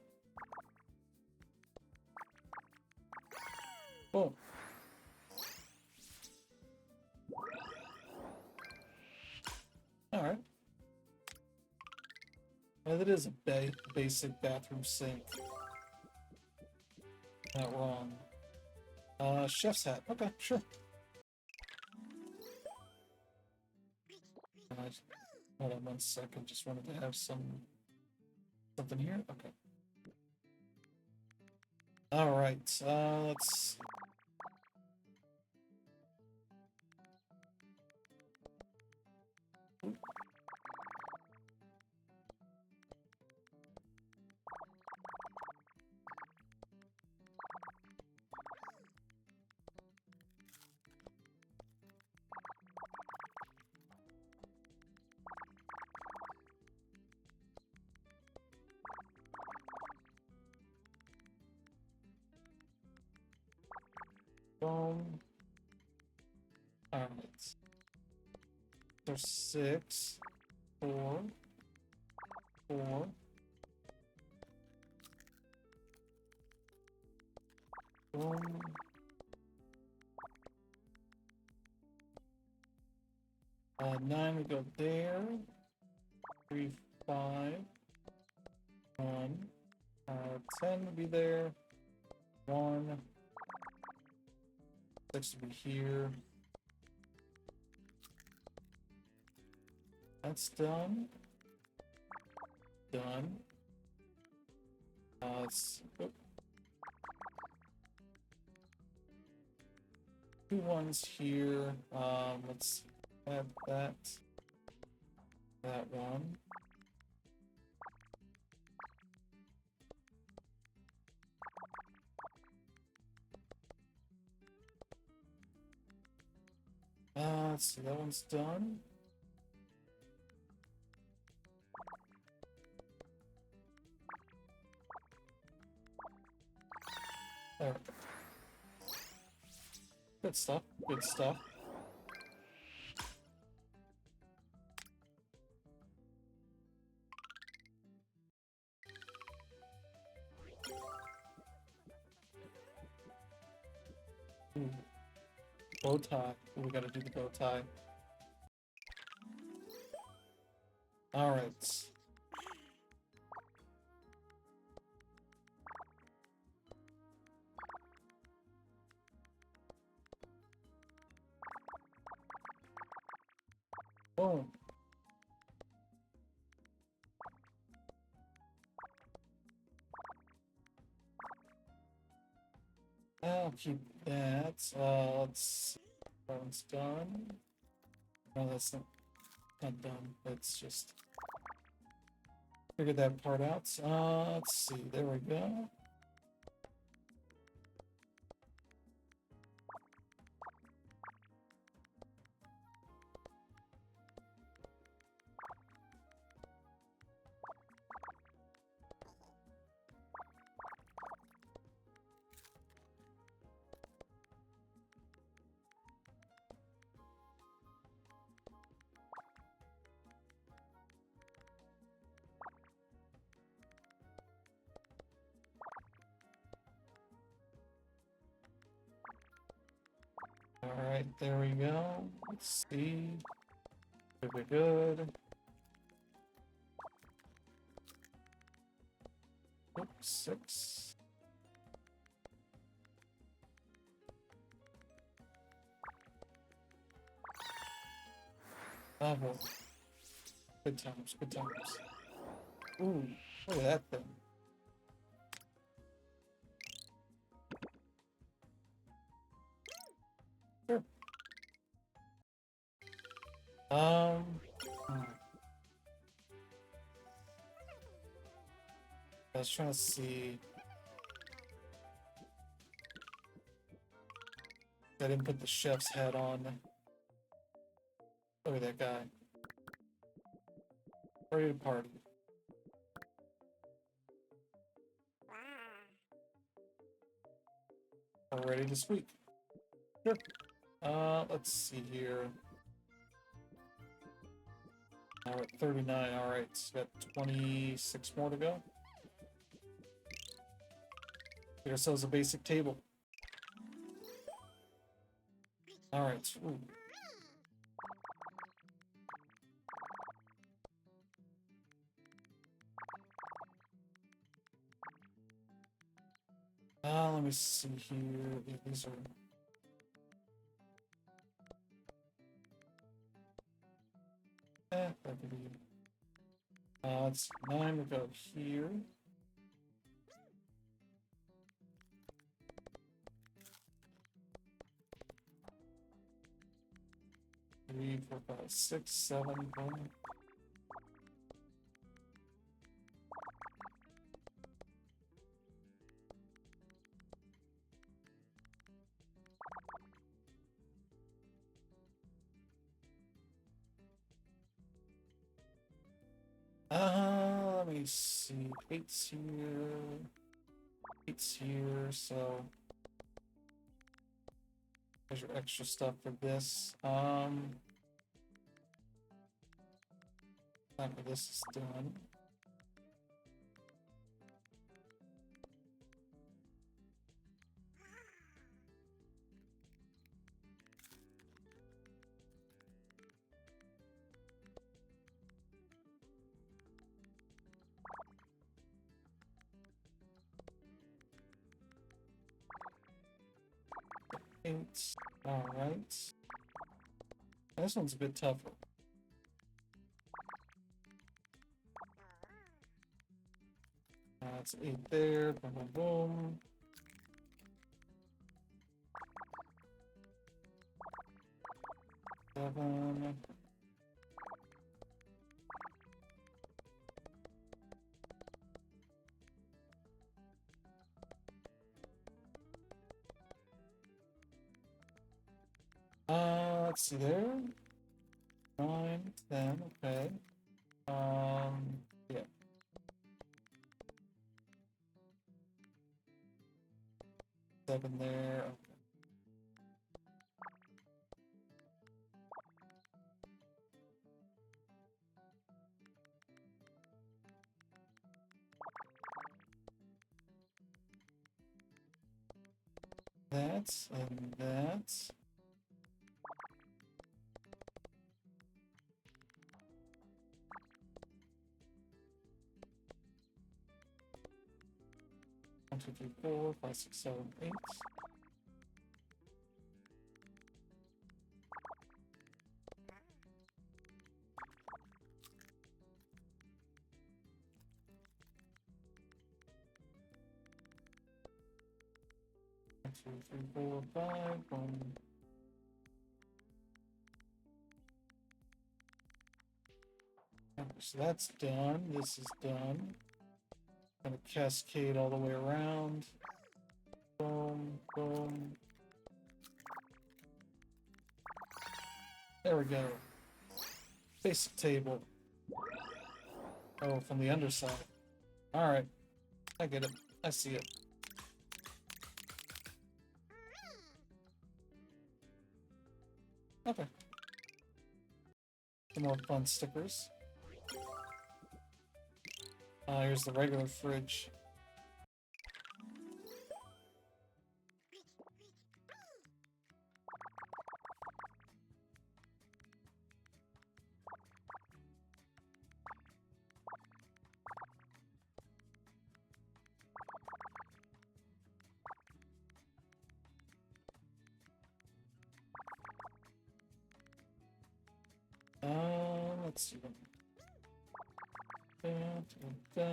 Oh. Alright. Well, that is a basic bathroom sink. Not wrong. Chef's hat. Okay, sure. Hold on 1 second. Just wanted to have something here. Okay. All right. Let's. Boom. All right. There's 6, 4, 4. Boom. Nine, we go there. 3, 5. 1. 10 would be there. 1. 6 would be here. That's done. Done. Let's. Oh. 2 1s here. Let's add that. That one. Let's see, that one's done. There. Good stuff. Good stuff. Ooh. Bow tie. We gotta do the bow tie. Alright. Boom. I'll keep that. Let's see. That one's done. No, that's not done. Let's just figure that part out. Let's see. There we go. Alright, there we go. Let's see. Should be good. Oops, 6. Oh, well. Good times, good times. Ooh, look at that thing. Sure. I was trying to see. I didn't put the chef's hat on. Look at that guy. Ready to party. we're ready to squeak. Sure. Let's see here. We're at 39. All right, so got 26 more to go. Get ourselves a basic table. All right. Ooh. Let me see here. Yeah, these are. That could be. It's 9 to go here. 3, 4, 5, 6, 7, 1. Let me see. 8's here. 8's here, so there's your extra stuff for this. After this is done. Eight. All right. This one's a bit tougher. It's 8 there. Boom, boom, boom. Seven. Let's see there. 9, 10, okay. Yeah. 7 there. Okay. That and that. One, two, three, 4, 5, 6, 7, 8. One, two, three, 4, 5. Boom. So that's done. This is done. Gonna cascade all the way around. Boom, boom. There we go. Basic table. Oh, from the underside. Alright. I get it. I see it. Okay. Some more fun stickers. Here's the regular fridge. Let's see. Da, da, da.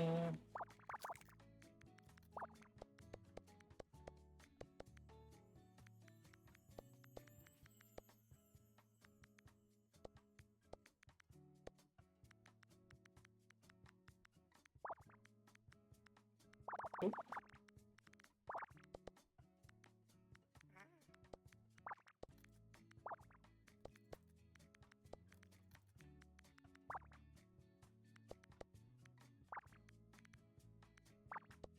Oop.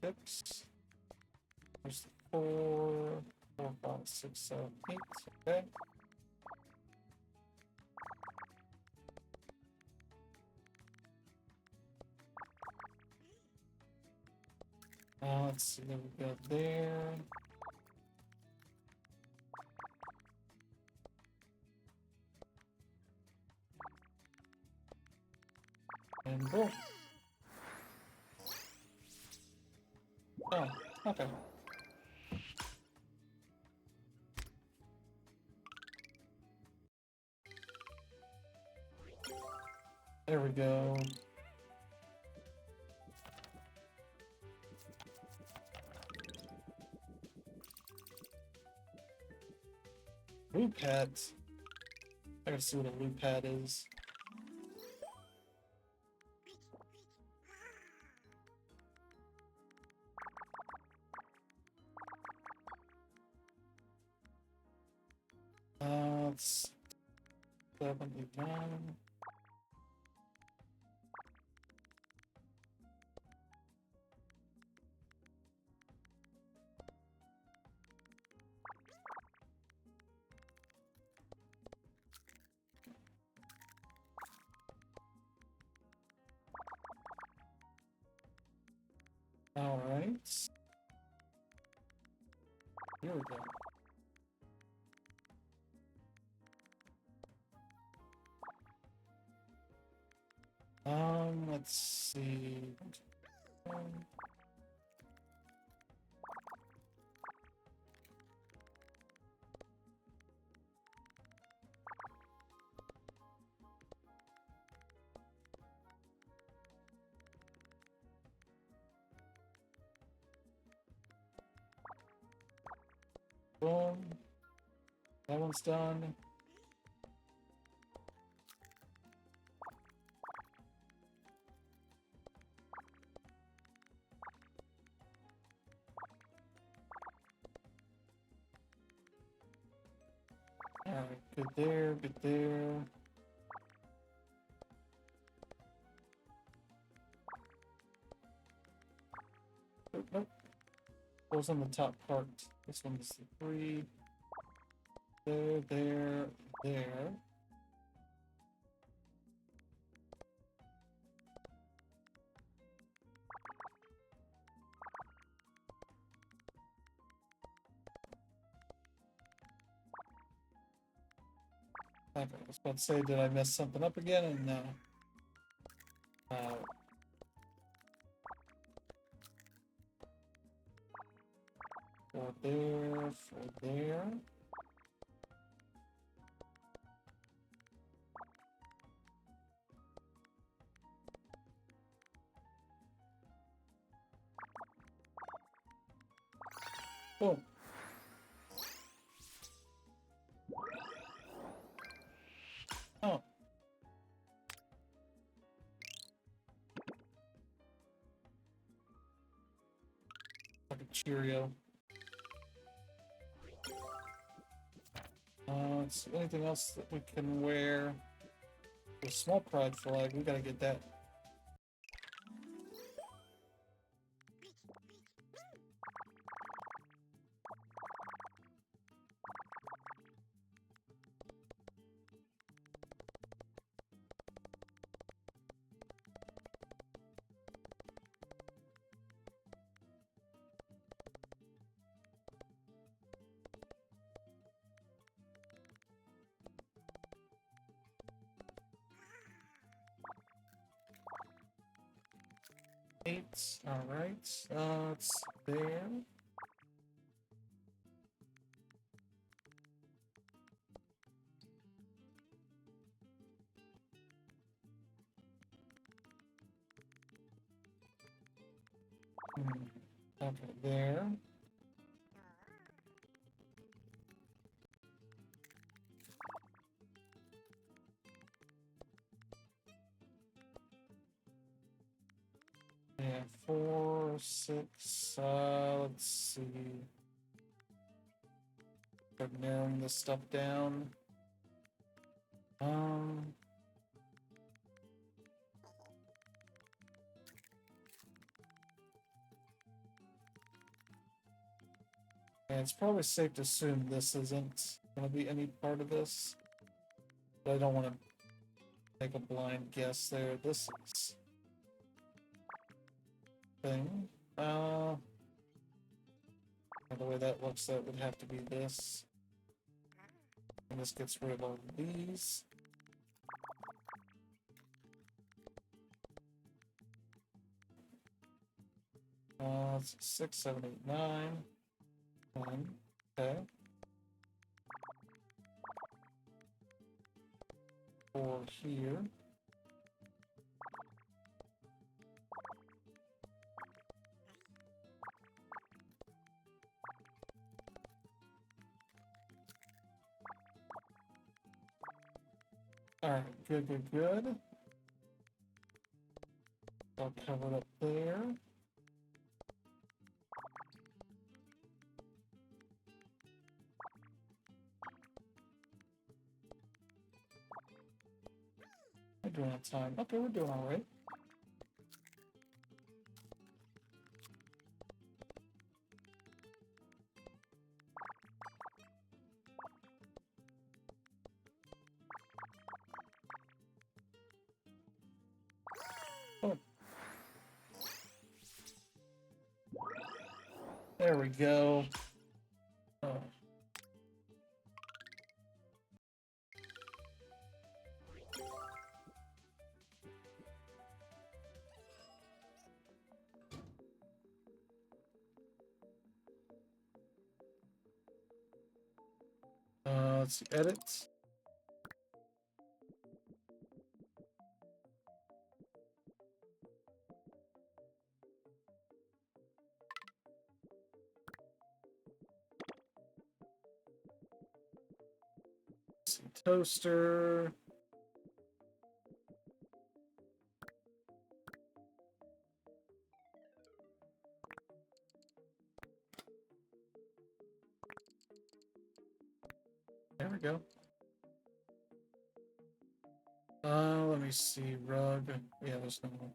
Oops. There's the 4. 4, 5, 6, 7, 8. Okay. Let's see, there we go there. And boom. Oh, okay. There we go. Loop pads. I gotta see what a loop pad is. It's 79. All right. Here we go. Let's see. Boom. That one's done. Alright, good there, good there. Oh, nope. Goes on the top part. This one is the 3. There. Okay, I was about to say, did I mess something up again? And no. For there. Boom. Oh. Like a Cheerio. Let's see, anything else that we can wear? The small pride flag, we gotta get that. Alright, it's there. Okay, there. Yeah, 4, 6, let's see. Start narrowing this stuff down. Yeah, it's probably safe to assume this isn't going to be any part of this. But I don't want to make a blind guess there. This is thing. The way that looks, that would have to be this. And this gets rid of all of these. It's 6, 7, 8, 9. 10. Okay. 4 here. Alright, good, good, good. I'll cover it up there. We're doing on time. Okay, we're doing alright. Oh. There we go. Oh. Let's see, edit. Let's see, toaster. There we go. Let me see, rug. Yeah, there's no one.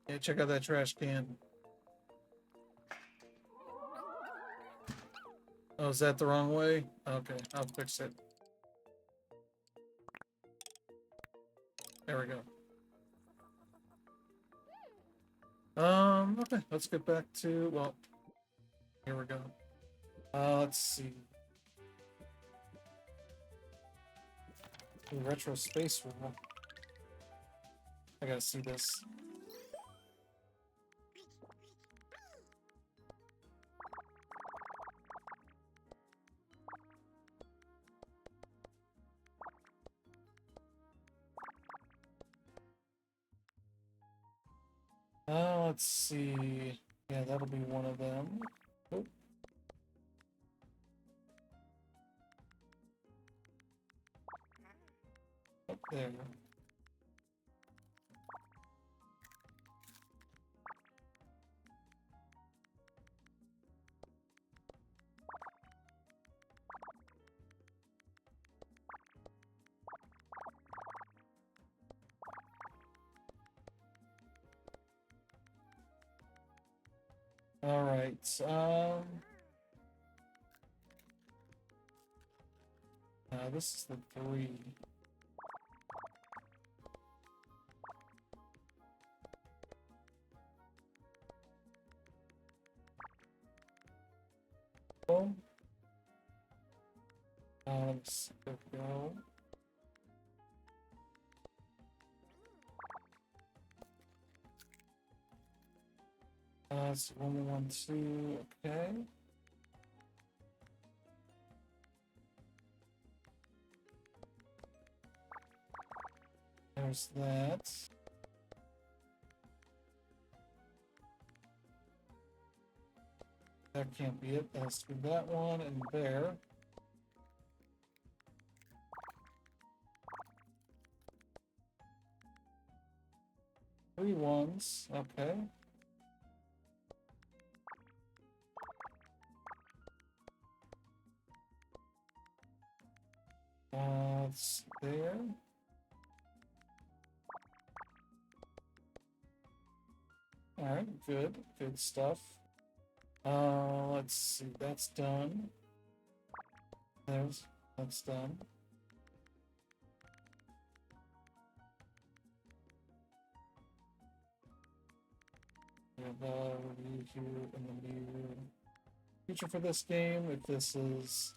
Yeah, check out that trash can. Oh, is that the wrong way? Okay, I'll fix it. There we go. Okay, let's get back to, well, here we go. Let's see. Ooh, retro space room. I gotta see this. Let's see. Yeah, that'll be one of them. Oh. Up there. All right. This is the 3. Oh. Let's go. It's 1, 1, 2. Okay. There's that. That can't be it. That has to be that one and there. 3 ones. Okay. It's there. Alright, good stuff. Let's see, that's done. That's done. We have review here and the new feature for this game. If this is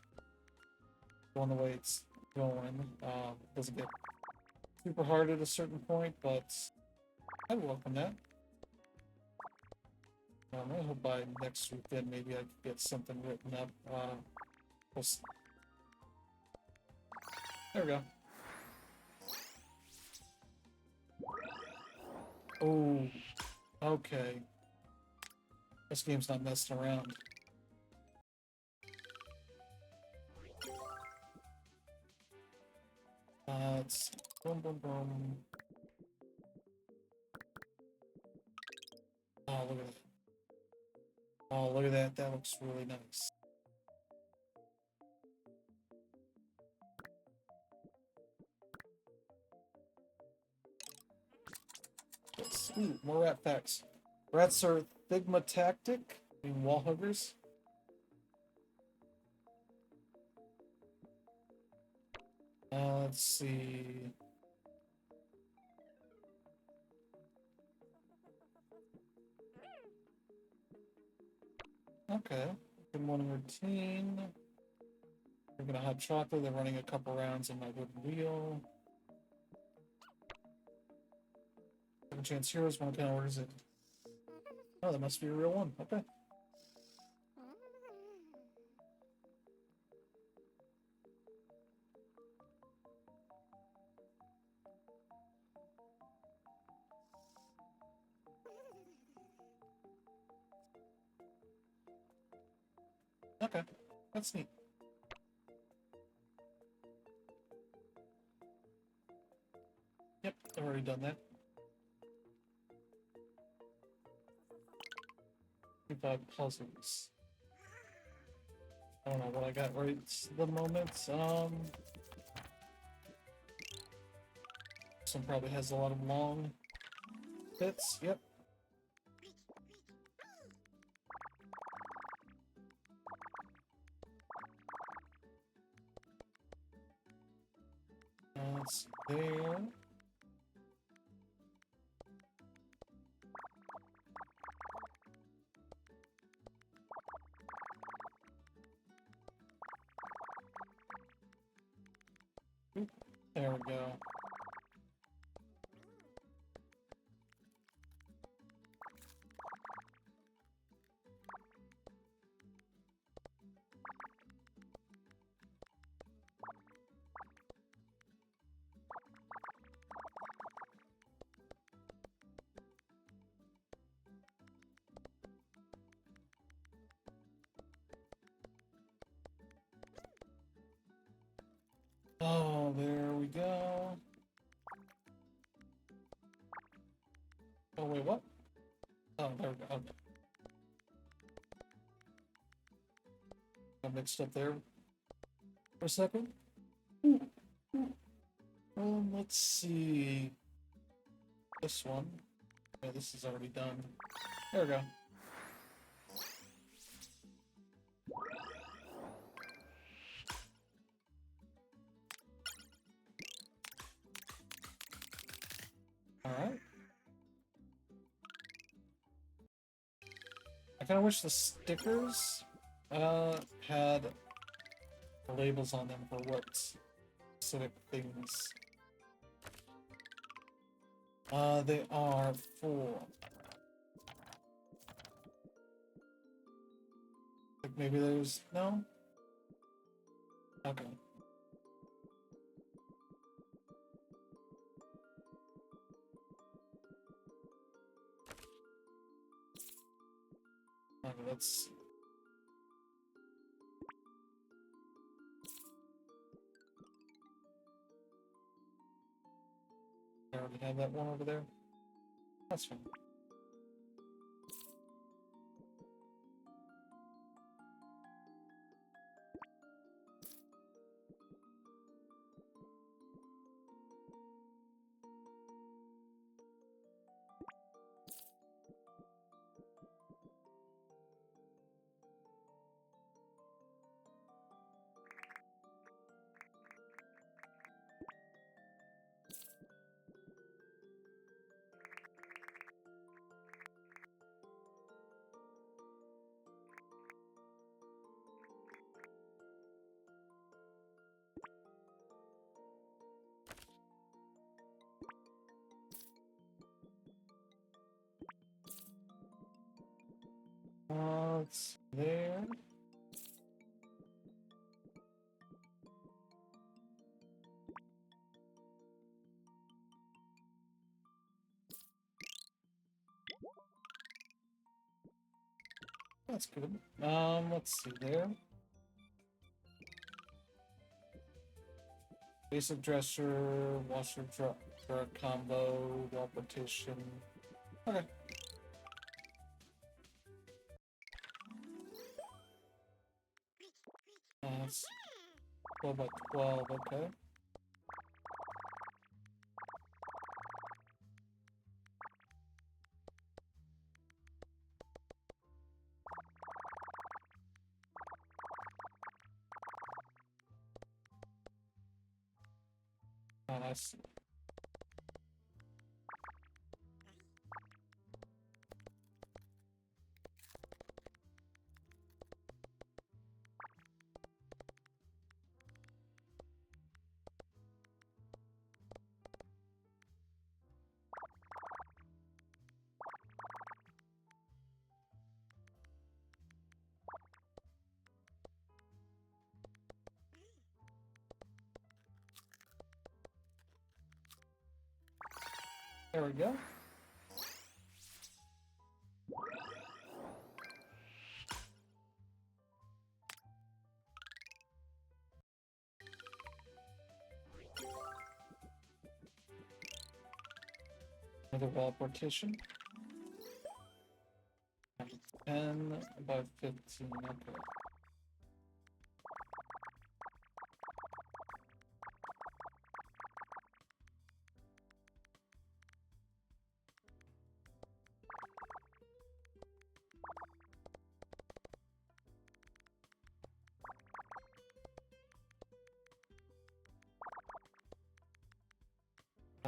going the way it's going, doesn't get super hard at a certain point, but I welcome that. I hope by next weekend maybe I could get something written up. There we go. Oh, okay. This game's not messing around. It's boom, boom, boom. Oh, look at that. Oh, look at that. That looks really nice. Ooh, more rat facts. Rats are thigmatactic, being wall huggers. Let's see. Okay. Good morning routine. Drinking a hot chocolate. They're running a couple rounds in my wooden wheel. Second chance heroes. What kind of order is it? Oh, that must be a real one. Okay. Okay. That's neat. Yep, I've already done that. 5 puzzles. I don't know what I got right at the moment. This one probably has a lot of long bits. Yep. That's there. Oop, there we go. Oh, there we go. Oh, wait, what? Oh, there we go. Okay. Got mixed up there for a second. Let's see. This one. Yeah, this is already done. There we go. Alright. I kind of wish the stickers had labels on them for what specific things. They are for... Like maybe there's... No? Okay. Okay, let's... I already have that one over there. That's fine. It's there. That's good. Let's see there. Basic dresser, washer dryer combo, wall partition. Okay. That's 12 by 12, okay. I see. There we go. Another wall partition. 10 by 15, okay.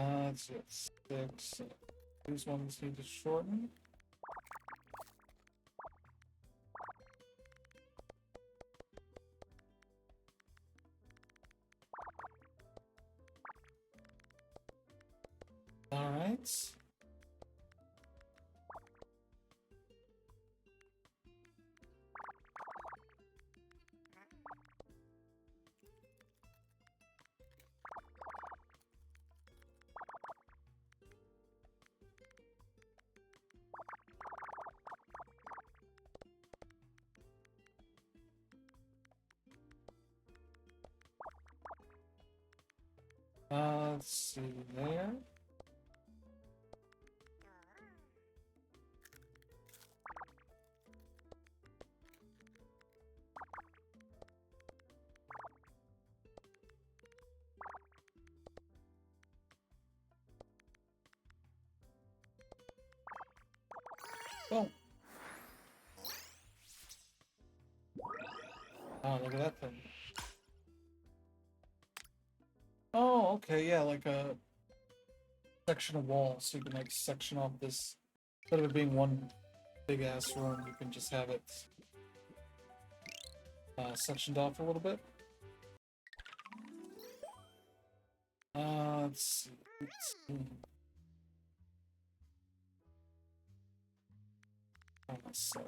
Let's see, it's 6. These ones need to shorten. Alright. Let's see there. Oh. Oh, look at that thing. Oh, okay, yeah, like a section of wall, so you can like section off this. Instead of it being one big ass room, you can just have it sectioned off a little bit. Let's see. Hold on a sec.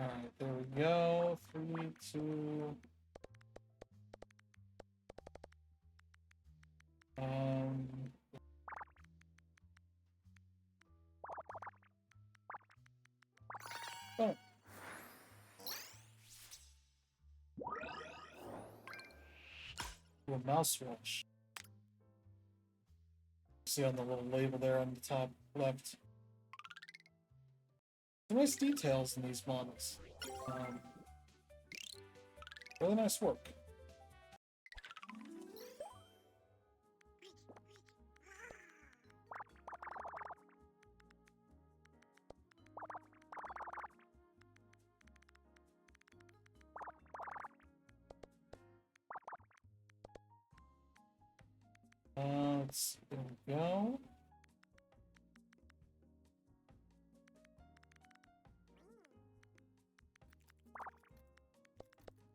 Alright, there we go. 3, 2. Oh. A mouse rush. See on the little label there on the top left. Some nice details in these models. Really nice work. There we go.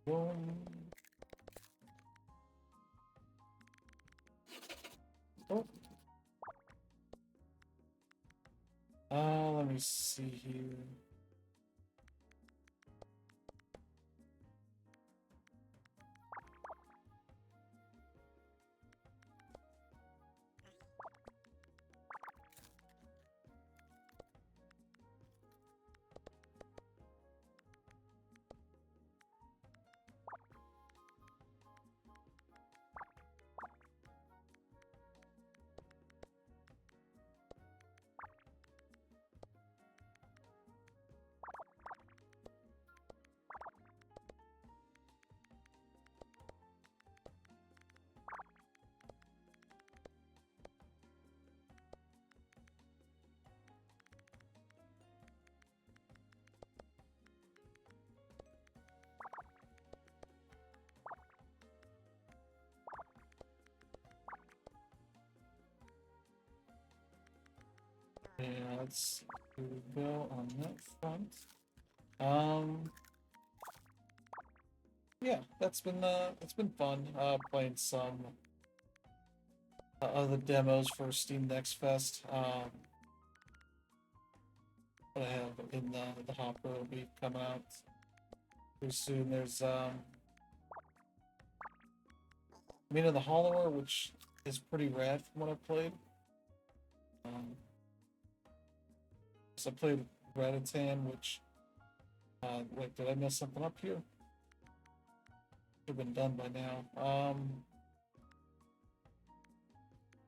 Boom. Oh. Let me see here. Yeah, let's go on that front. Yeah, it's been fun playing some other demos for Steam Next Fest. What I have in the hopper will be coming out pretty soon. There's Mina the Hollower, which is pretty rad from what I've played. So I played Ratatan, which wait, did I mess something up here? Should have been done by now.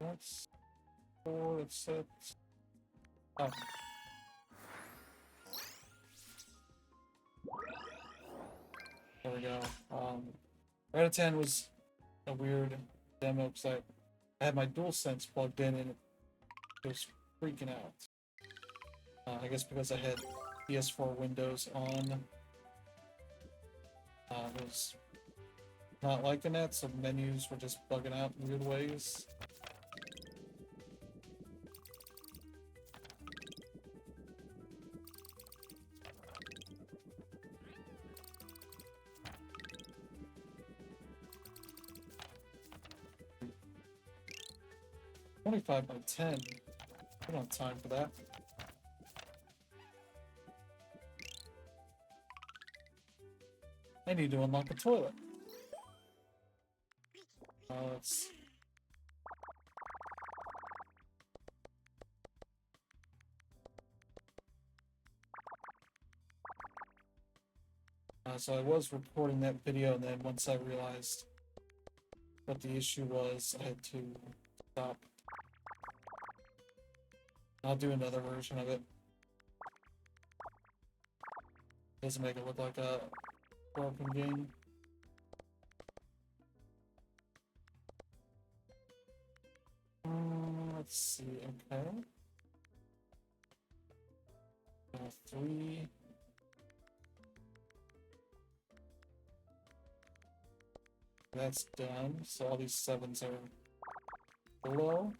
That's 4, that's 6. Oh. There we go. Ratatan was a weird demo because I had my DualSense plugged in and it was freaking out. I guess because I had PS4 Windows on. I was not liking that, so menus were just bugging out in weird ways. $25 by 10. I don't have time for that. I need to unlock the toilet. Let's... so I was recording that video, and then once I realized what the issue was, I had to stop. I'll do another version of it. Doesn't make it look like a broken game. Let's see, okay. 3. That's done, so all these 7s are below.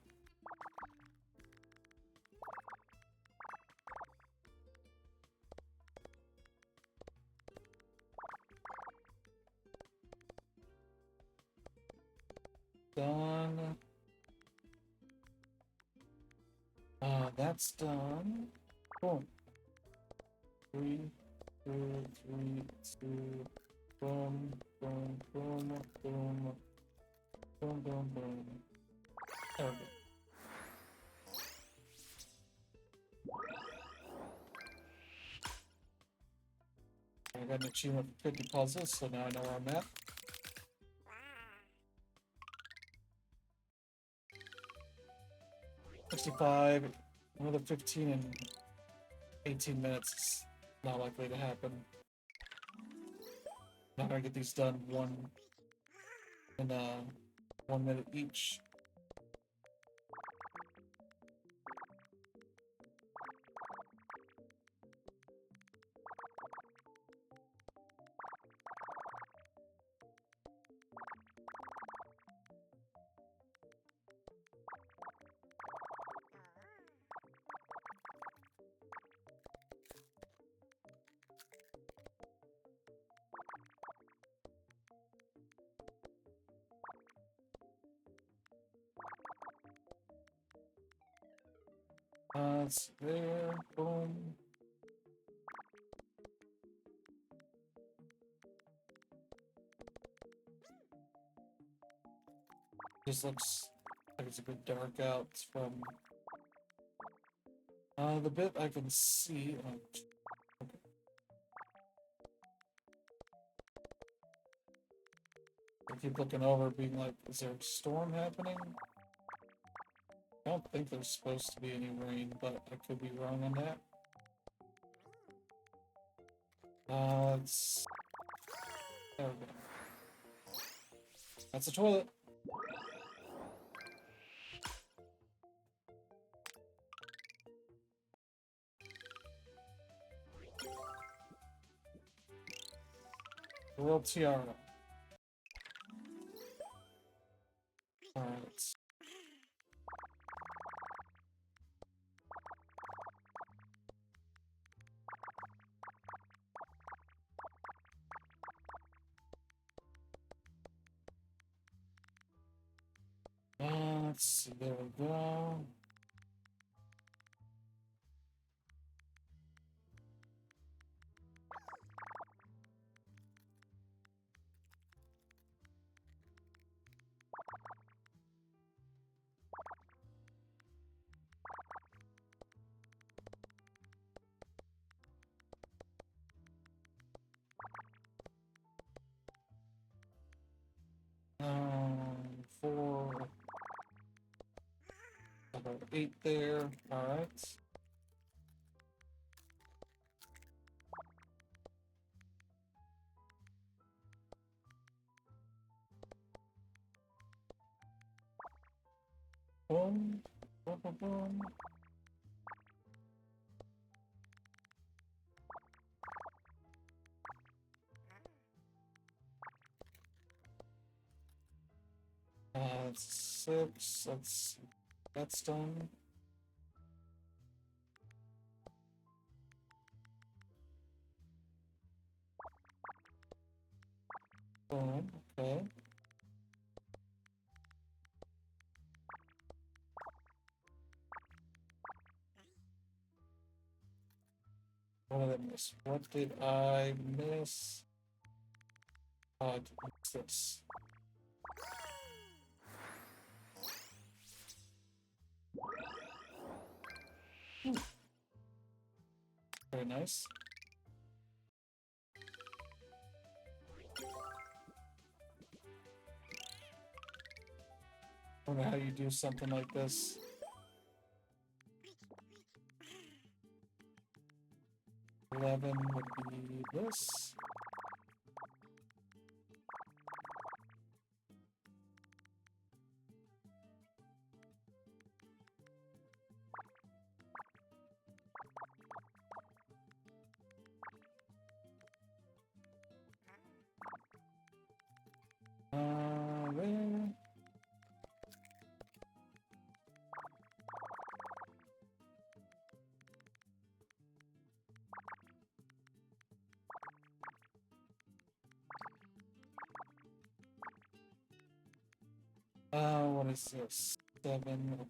Done. That's done. Boom. 3, 2, 3, 2, boom, boom, boom, boom, boom, boom, boom. There we go. I got an achievement for 50 puzzles, so now I know where I'm at. $65, another 15 in 18 minutes is not likely to happen. Not gonna get these done in 1 minute each. It's there, boom. Just looks like it's a bit dark out. It's from the bit I can see. I keep looking over, being like, is there a storm happening? I don't think there's supposed to be any rain, but I could be wrong on that. There we go. That's a toilet. World Tiara. Alright. Let's see, there we go. Four, about 8 there. Alright. Boom, boom, boom, boom. That's 6. That's done. Boom. Okay. What did I miss? What did I miss? I missed this. Ooh. Very nice. I don't know how you do something like this. $11 would be this. There. What is this? 7. Okay.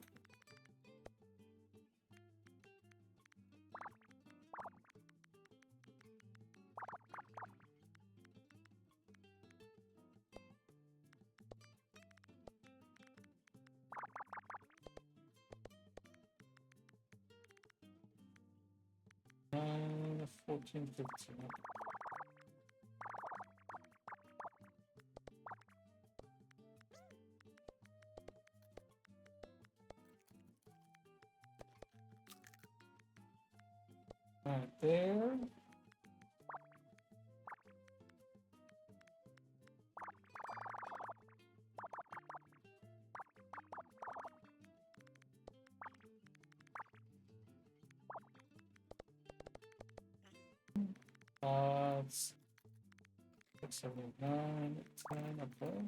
14, 15. Right there. It's 679, 10, okay.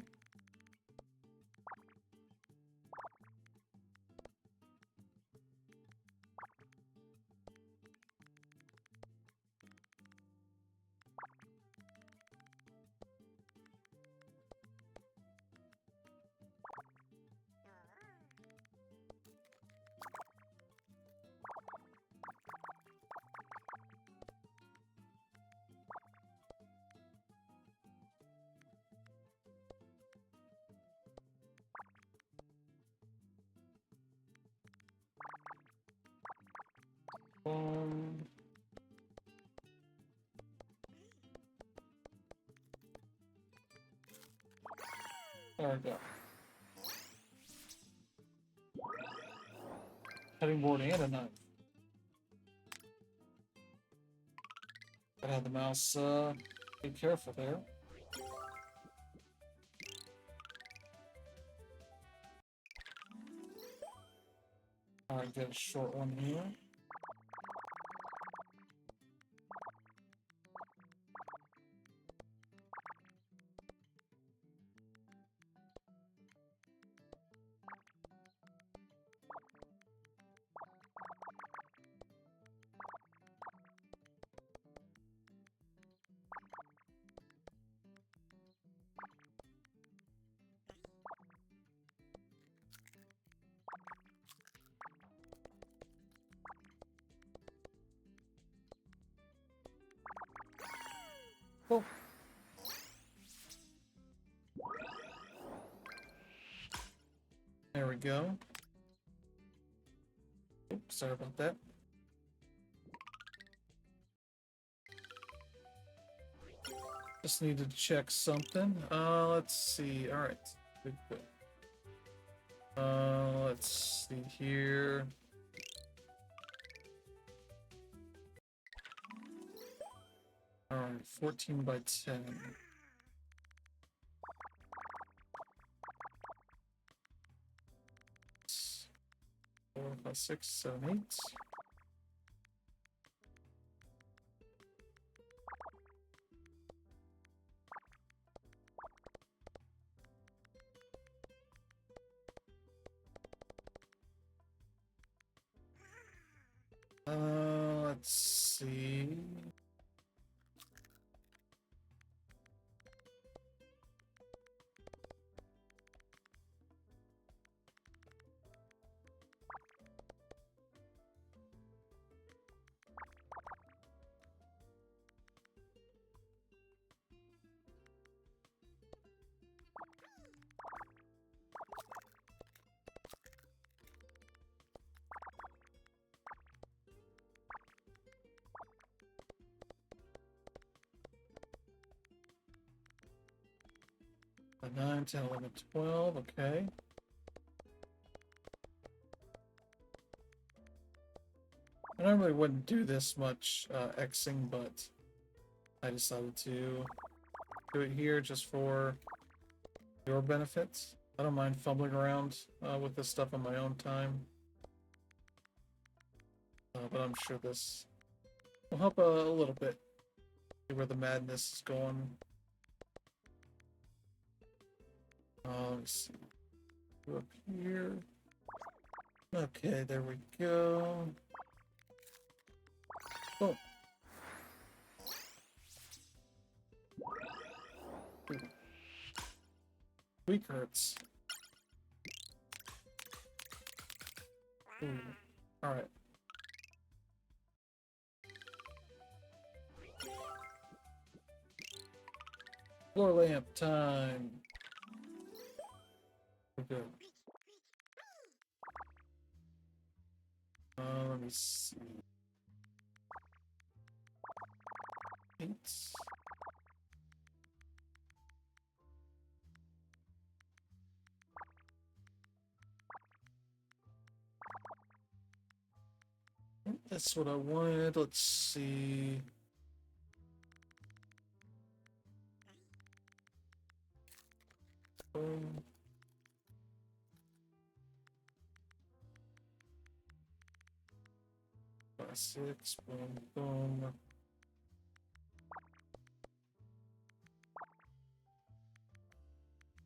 Um, there we go. Cutting board and a knife. Gotta have the mouse be careful there. Alright, get a short one here. Oh. There we go. Oops, sorry about that. Just needed to check something. Let's see. All right. Good, good. Let's see here. All right, 14 by 10. 4, 5, 6, 7, 8. Let's see. A 9, 10, 11, 12, okay. I normally wouldn't do this much Xing, but I decided to do it here just for your benefit. I don't mind fumbling around with this stuff on my own time. But I'm sure this will help a little bit. See where the madness is going. Let's see. Go up here. Okay, there we go. Oh. Squeak hurts. Alright. Floor lamp time. We're good. Let me see. Eight. That's what I wanted. Let's see. Boom. 6. Boom, boom.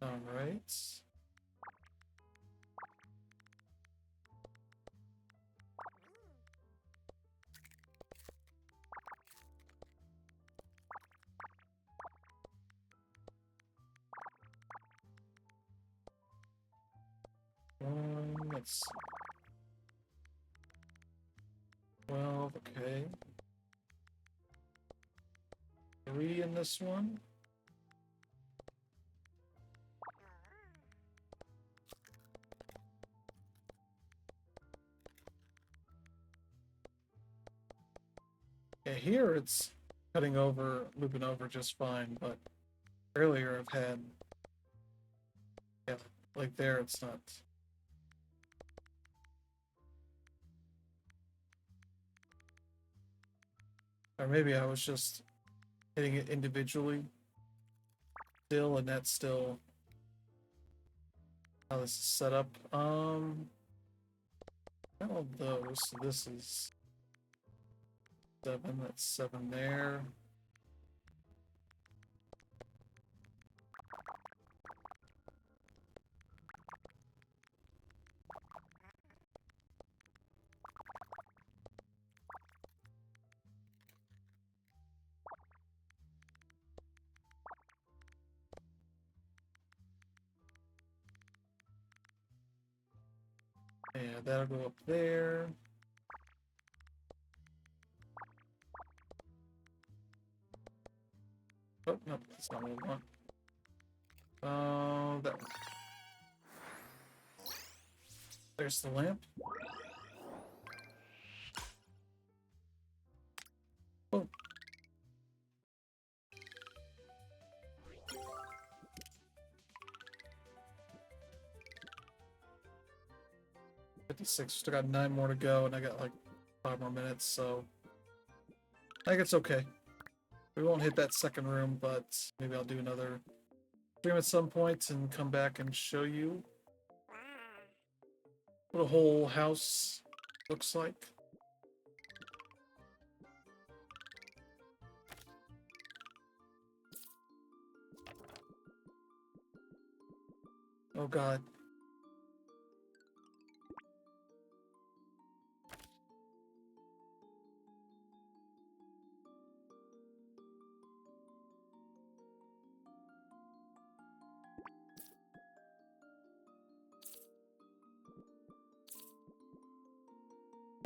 All right. Let's see. 12, okay. 3 in this one. Yeah, here it's cutting over, looping over just fine, but earlier I've had, yeah, like there it's not. Or maybe I was just hitting it individually still, and that's still how this is set up. All of those, so this is 7, that's 7 there. Yeah, that'll go up there. Oh, no, that's not what I want. That one. There's the lamp. Oh. Still got 9 more to go, and I got like 5 more minutes, so I think it's okay. We won't hit that second room, but maybe I'll do another stream at some point and come back and show you what a whole house looks like. Oh god.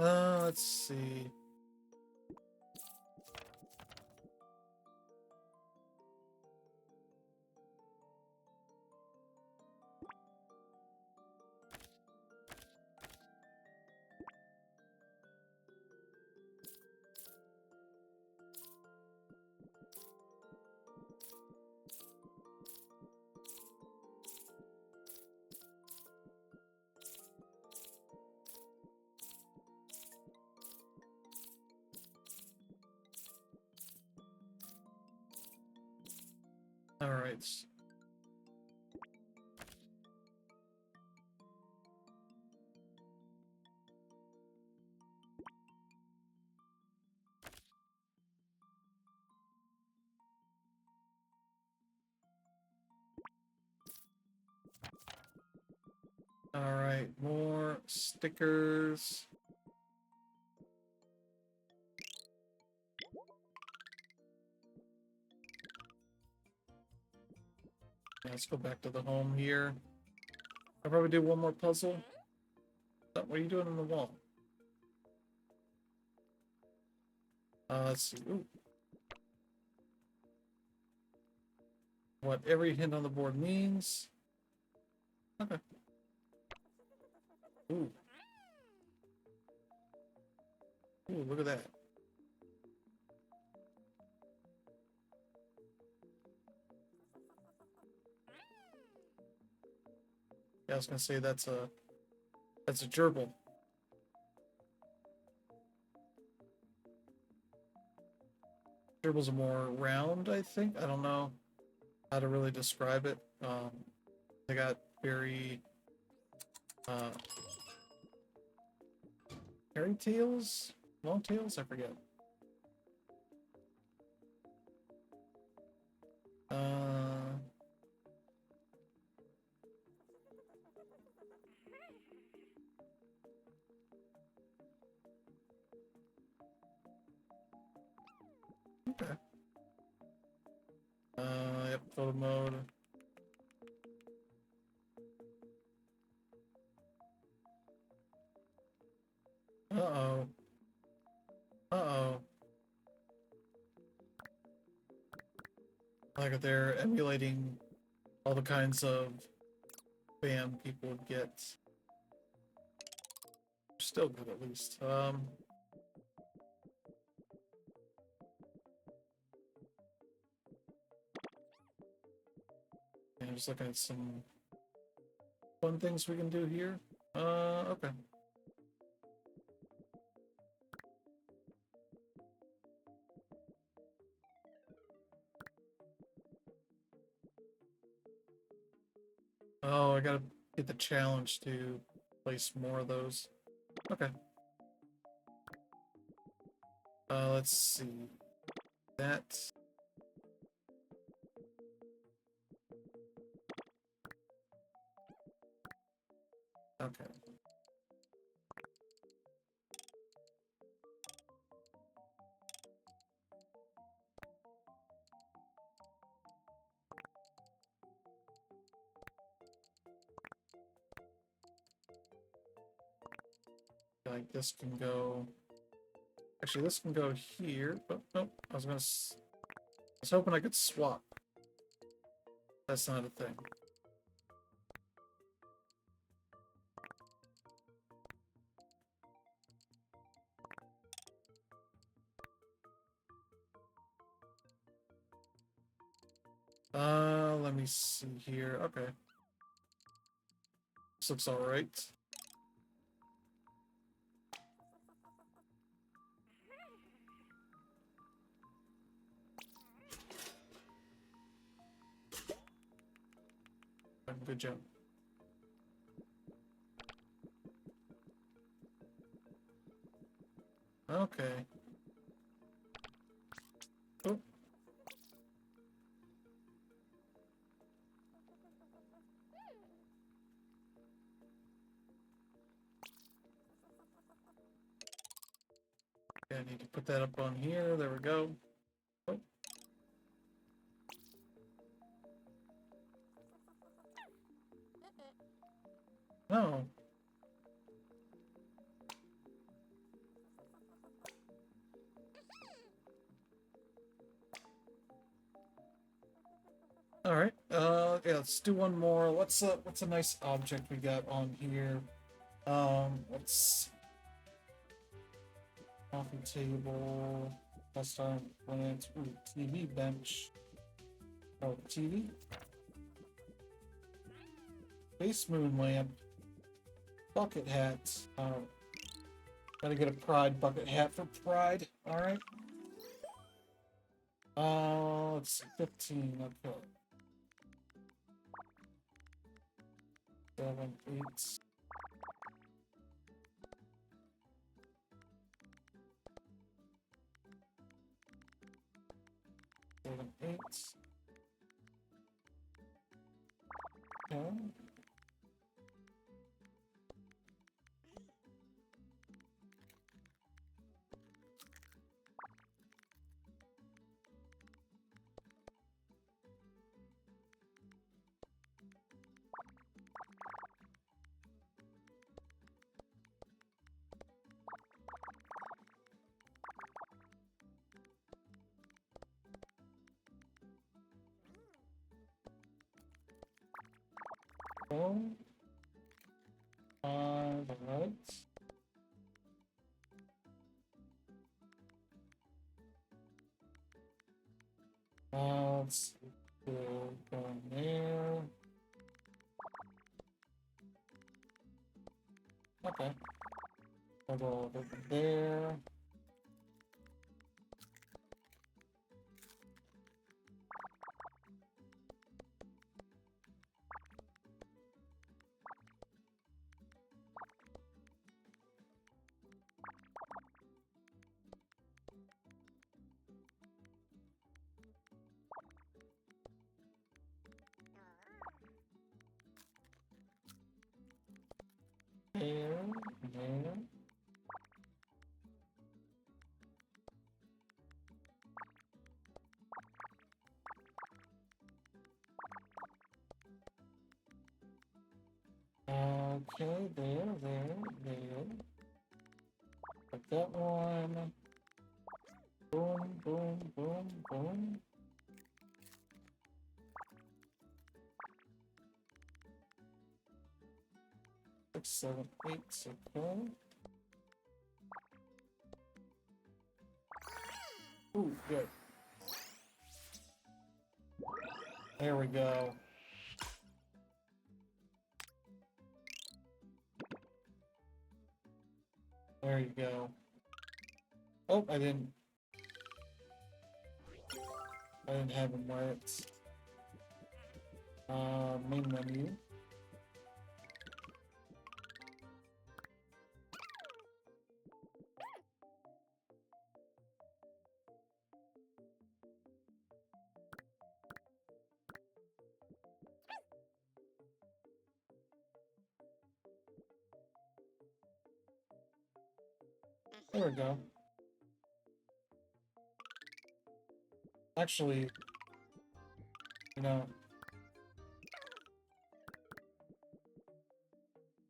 Let's see. All right. All right, more stickers. Let's go back to the home here. I'll probably do one more puzzle. What are you doing on the wall? Let's see. Ooh. What every hint on the board means. Okay. Ooh. Ooh, look at that. Yeah, I was gonna say that's a gerbil. Gerbils are more round, I think. I don't know how to really describe it. They got very uh, hairy tails, long tails. I forget. Okay. Yep, photo mode. Uh-oh. Uh-oh. Like they're emulating all the kinds of spam people would get. Still good at least. I'm just looking at some fun things we can do here. Okay. Oh, I gotta get the challenge to place more of those. Okay. Let's see. That. Okay. Like this can go. Actually, this can go here. Oh, nope. I was hoping I could swap. That's not a thing. Let me see here. Okay. This looks alright. Good job. Okay. Oh. Okay, I need to put that up on here. There we go. Oh. No. All right. Yeah, let's do one more. What's a nice object we got on here? Let's coffee table, desktop plant, ooh, TV bench. Oh, TV. Base moon lamp. Bucket hat. Gotta get a pride bucket hat for pride. All right. Let's see, 15. Okay. 7, 8. 7, 8. Okay. On the right. Let's go down there. Okay. I'll go over there. There, there. Okay, there. Like that one. Boom, boom, boom, boom. Six, seven, eight, okay. Ooh, good. There we go. There you go. Oh, I didn't have him where it's main menu. There we go. Actually, you know,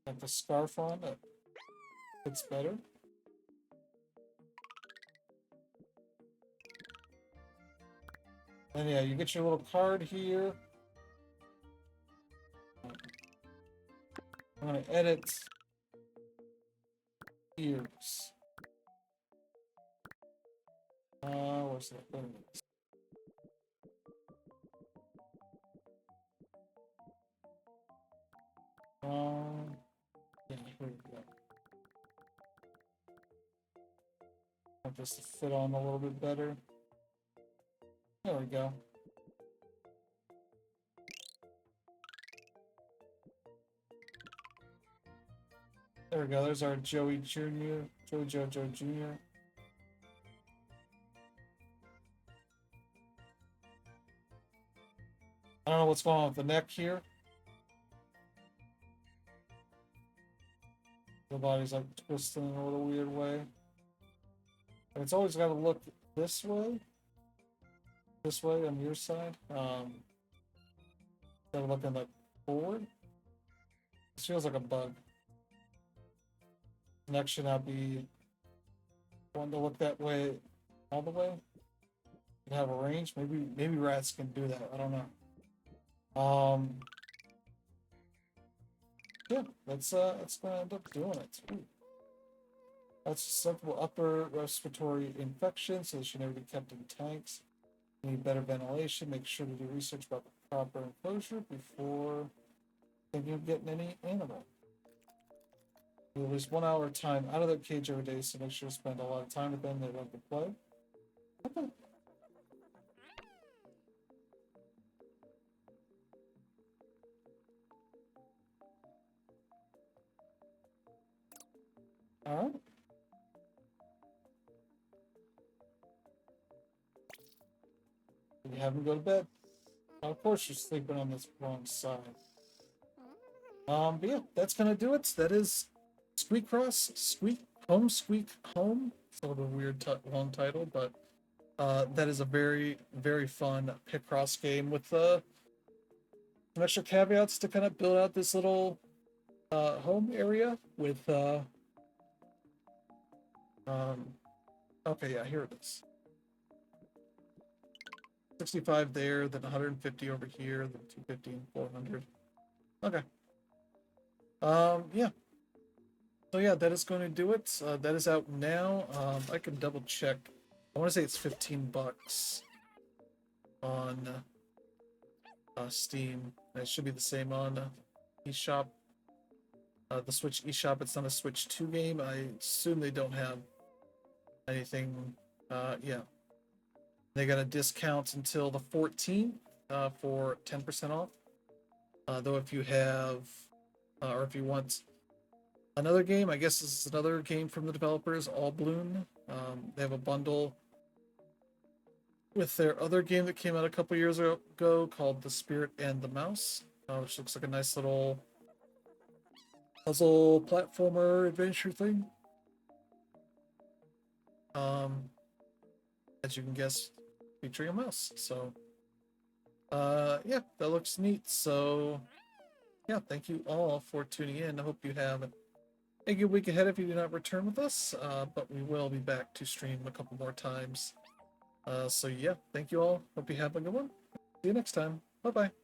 got the scarf on, it fits better. And yeah, you get your little card here. I'm gonna edit ears. Where's that? There it is. Yeah, here we go. Want this to fit on a little bit better. There we go. There we go. There's our Joey Jr. Jojo Jr. I don't know what's going on with the neck here. The body's like twisting in a little weird way. And it's always got to look this way. This way on your side. Instead of looking like forward. This feels like a bug. Neck should not be one to look that way all the way. You have a range. Maybe rats can do that. I don't know. Yeah, that's gonna end up doing it. Ooh. That's susceptible upper respiratory infection, so they should never be kept in tanks. Need better ventilation. Make sure to do research about the proper enclosure before thinking of getting any animal. You at least 1 hour time out of their cage every day, so make sure to spend a lot of time with them. They love to play. Okay. All right. You have him go to bed. Of course, you're sleeping on this wrong side. But yeah, that's gonna do it. That is Squeakross, Squeak Home. It's a little weird long title, but that is a very, very fun Picross game with some extra caveats to kind of build out this little home area with okay, yeah, here it is. 65 there, then 150 over here, then 250 and 400. Okay. Yeah. So yeah, that is going to do it. That is out now. I can double check. I want to say it's $15 on Steam. It should be the same on eShop. the Switch eShop. It's not a Switch 2 game. I assume they don't have anything. Yeah, they got a discount until the 14th for 10% off. Though if you have, or if you want another game, I guess this is another game from the developers, All Bloom. They have a bundle with their other game that came out a couple years ago called The Spirit and the Mouse, which looks like a nice little puzzle platformer adventure thing. As you can guess, featuring a mouse. So, yeah, that looks neat. So, yeah, thank you all for tuning in. I hope you have a good week ahead if you do not return with us. But we will be back to stream a couple more times. So, yeah, thank you all. Hope you have a good one. See you next time. Bye bye.